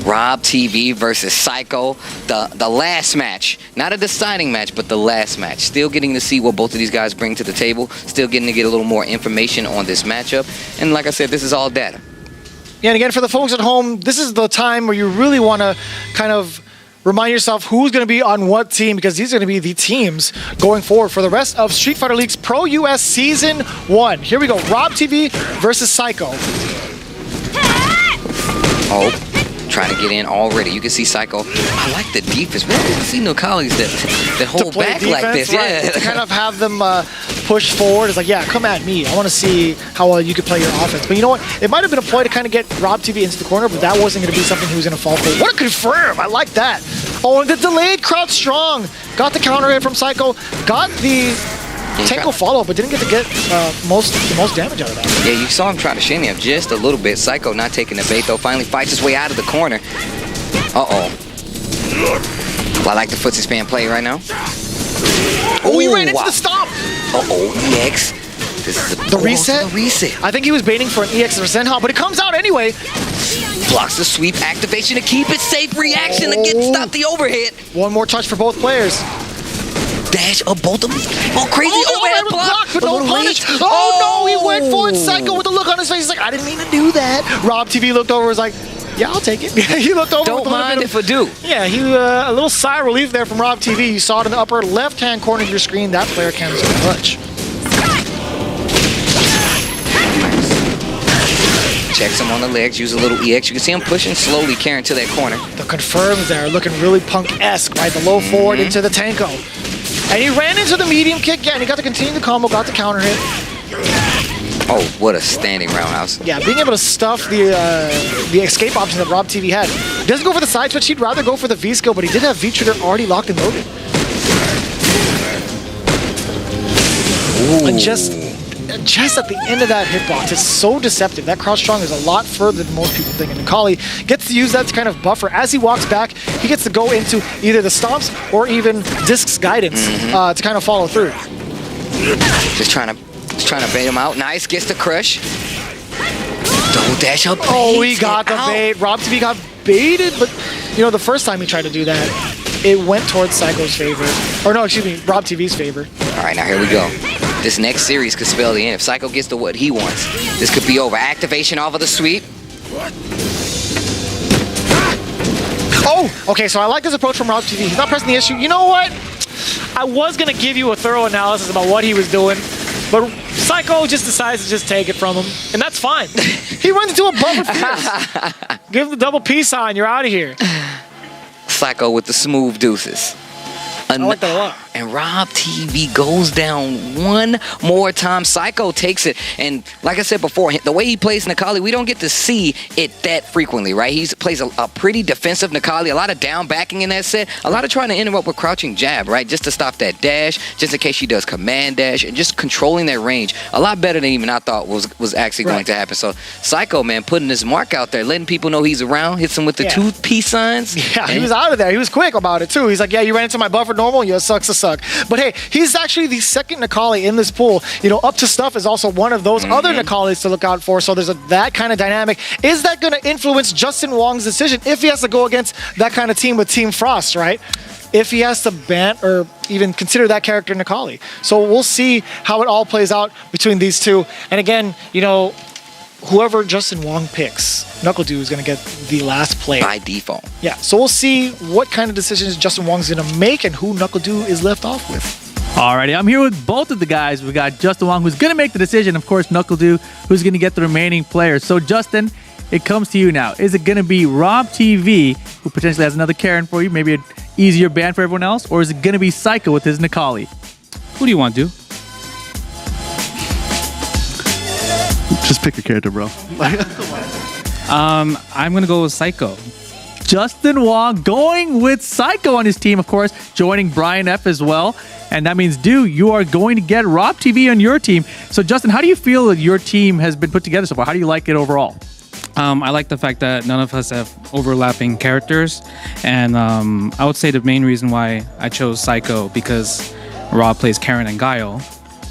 Rob TV versus Psycho, the last match. Not a deciding match, but the last match. Still getting to see what both of these guys bring to the table. Still getting to get a little more information on this matchup. And like I said, this is all data. Yeah, and again, for the folks at home, this is the time where you really want to kind of remind yourself who's going to be on what team, because these are going to be the teams going forward for the rest of Street Fighter League's Pro US Season 1. Here we go. Rob TV versus Psycho. Oh. Trying to get in already. You can see Psycho. I like the defense. We haven't seen no colleagues that hold back defense, like this. Right. Yeah. To kind of have them push forward. It's like, yeah, come at me. I want to see how well you can play your offense. But you know what? It might have been a ploy to kind of get Rob TV into the corner, but that wasn't going to be something he was going to fall for. What a confirm! I like that. Oh, and the delayed crouch strong. Got the counter hit from Psycho. Got the Tenko follow, but didn't get to get the most damage out of that. Yeah, you saw him try to shimmy him just a little bit. Psycho not taking the bait, though. Finally fights his way out of the corner. Uh-oh. Well, I like the footsie spam play right now. Oh, he ran into the stomp. Uh-oh, EX. This is the reset? The reset. I think he was baiting for an EX percent hop, but it comes out anyway. Blocks the sweep activation to keep it safe. Reaction to stop the overhead. One more touch for both players. dash of both of them. Oh, crazy overhead block. But no punish. Oh, no, he went for it. Psycho with a look on his face. He's like, I didn't mean to do that. Rob TV looked over and was like, yeah, I'll take it. He looked over. Don't mind if I do. Yeah, a little sigh of relief there from Rob TV. You saw it in the upper left-hand corner of your screen. That player can so much. Checks him on the legs, use a little EX. You can see him pushing slowly, carrying to that corner. The confirms there, looking really punk-esque, right? The low forward into the Tanko. And he ran into the medium kick, yeah, and he got to continue the combo, got the counter hit. Oh, what a standing roundhouse. Yeah, being able to stuff the escape option that Rob TV had. He doesn't go for the side switch, he'd rather go for the V-skill, but he did have V-trigger already locked and loaded. Ooh. And just at the end of that hitbox, it's so deceptive. That crouch strong is a lot further than most people think. And Nikali gets to use that to kind of buffer. As he walks back, he gets to go into either the stomps or even Disc's guidance to kind of follow through. Just trying to bait him out. Nice, gets the crush. Double dash up. Oh, he got the bait. Rob TV got baited, but you know, the first time he tried to do that, it went towards Psycho's favor. Or no, excuse me, Rob TV's favor. All right, now here we go. This next series could spell the end. If Psycho gets to what he wants, this could be over. Activation off of the sweep. Oh, okay, so I like this approach from Rob TV. He's not pressing the issue. You know what? I was going to give you a thorough analysis about what he was doing, but Psycho just decides to just take it from him, and that's fine. He runs into a bumper fierce. Give him the double peace sign. You're out of here. Psycho with the smooth deuces. I like that a lot. And Rob TV goes down one more time. Psycho takes it. And like I said before, the way he plays Nikali, we don't get to see it that frequently, right? He plays a pretty defensive Nikali, a lot of down backing in that set, a lot of trying to interrupt with crouching jab, right? Just to stop that dash, just in case she does command dash, and just controlling that range. A lot better than even I thought was actually going to happen. So Psycho, man, putting his mark out there, letting people know he's around, hits him with the two peace signs. Yeah, he was out of there. He was quick about it, too. He's like, yeah, you ran into my buffer normal, yeah, sucks to suck. But hey, he's actually the second Nikali in this pool. You know, Up to Snuff is also one of those other Nikalis to look out for, so there's that kind of dynamic. Is that going to influence Justin Wong's decision if he has to go against that kind of team with Team Frost, right? If he has to ban or even consider that character Nikali. So we'll see how it all plays out between these two. And again, you know, whoever Justin Wong picks, NuckleDu is going to get the last play. By default. Yeah, so we'll see what kind of decisions Justin Wong's going to make and who NuckleDu is left off with. Alrighty, I'm here with both of the guys. We got Justin Wong, who's going to make the decision. Of course, NuckleDu, who's going to get the remaining players. So, Justin, it comes to you now. Is it going to be Rob TV, who potentially has another Karen for you, maybe an easier ban for everyone else, or is it going to be Psycho with his Nikali? Who do you want to do? Just pick a character, bro. I'm gonna go with Psycho. Justin Wong going with Psycho on his team, of course, joining Brian F as well. And that means, you are going to get Rob TV on your team. So, Justin, how do you feel that your team has been put together so far? How do you like it overall? I like the fact that none of us have overlapping characters. And I would say the main reason why I chose Psycho, because Rob plays Karen and Gale.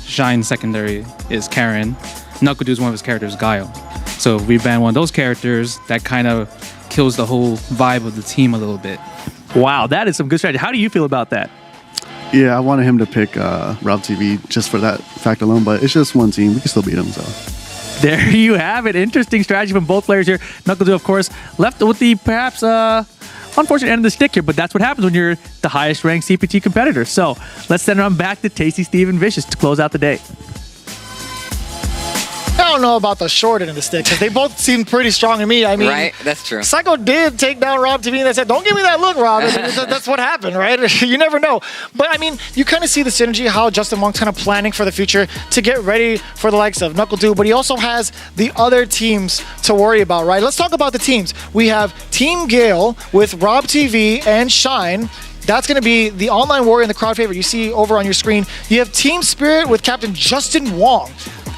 Shine's secondary is Karen. NuckleDu is one of his characters, Gale. So if we ban one of those characters, that kind of kills the whole vibe of the team a little bit. Wow, that is some good strategy. How do you feel about that? Yeah, I wanted him to pick Rob TV just for that fact alone, but it's just one team. We can still beat him, so. There you have it. Interesting strategy from both players here. NuckleDu, of course, left with the perhaps unfortunate end of the stick here, but that's what happens when you're the highest ranked CPT competitor. So let's send it on back to Tasty, Steve, and Vicious to close out the day. I don't know about the short end of the stick, because they both seem pretty strong to me. I mean, right, that's true. Psycho did take down Rob TV, and they said, don't give me that look, Rob. That's what happened, right? You never know. But, I mean, you kind of see the synergy, how Justin Wong's kind of planning for the future to get ready for the likes of NuckleDu, but he also has the other teams to worry about, right? Let's talk about the teams. We have Team Gale with Rob TV and Shine. That's going to be the online warrior and the crowd favorite you see over on your screen. You have Team Spirit with Captain Justin Wong,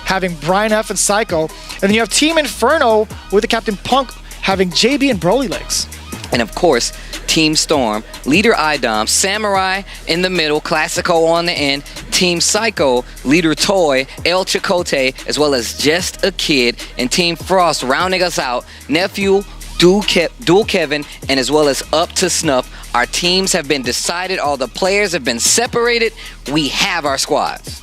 having Brian F and Psycho. And then you have Team Inferno with the Captain Punk having JB and Broly Legs. And of course, Team Storm, Leader Idom, Samurai in the middle, Classico on the end, Team Psycho, Leader Toy, El Chicote, as well as Just a Kid, and Team Frost rounding us out, Nephew, Dual Kevin, and as well as Up to Snuff. Our teams have been decided. All the players have been separated. We have our squads.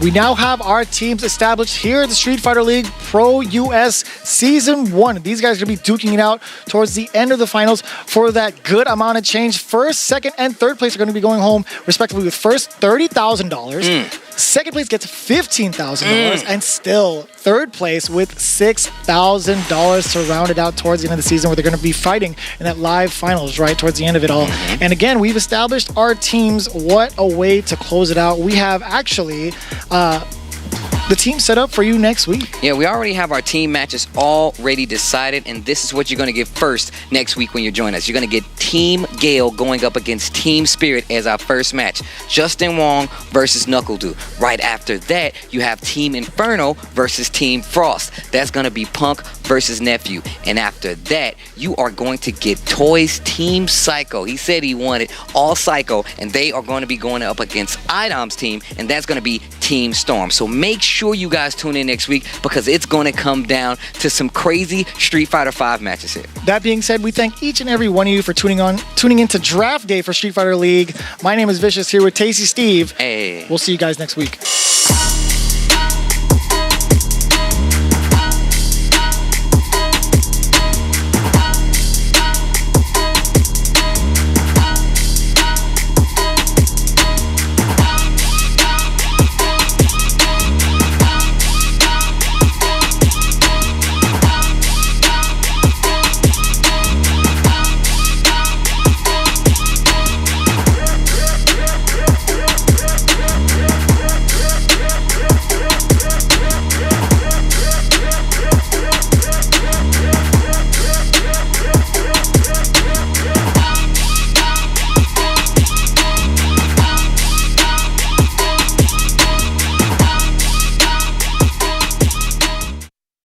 We now have our teams established here at the Street Fighter League Pro US Season 1. These guys are going to be duking it out towards the end of the finals for that good amount of change. First, second, and third place are going to be going home, respectively, with first $30,000. Second place gets $15,000, and still third place with $6,000 to round it out towards the end of the season, where they're going to be fighting in that live finals right towards the end of it all. And again, we've established our teams. What a way to close it out. We have actually the team set up for you next week. Yeah, we already have our team matches already decided, and this is what you're going to get first next week when you join us. You're going to get Team Gale going up against Team Spirit as our first match. Justin Wong versus Knuckle-Doo. Right after that, you have Team Inferno versus Team Frost. That's going to be Punk versus Nephew. And after that, you are going to get Toys Team Psycho. He said he wanted all Psycho, and they are going to be going up against Idom's team, and that's going to be Team Storm. So make sure you guys tune in next week, because it's going to come down to some crazy Street Fighter V matches here. That being said, we thank each and every one of you for tuning into Draft Day for Street Fighter League. My name is Vicious, here with Tasty Steve. Hey. We'll see you guys next week.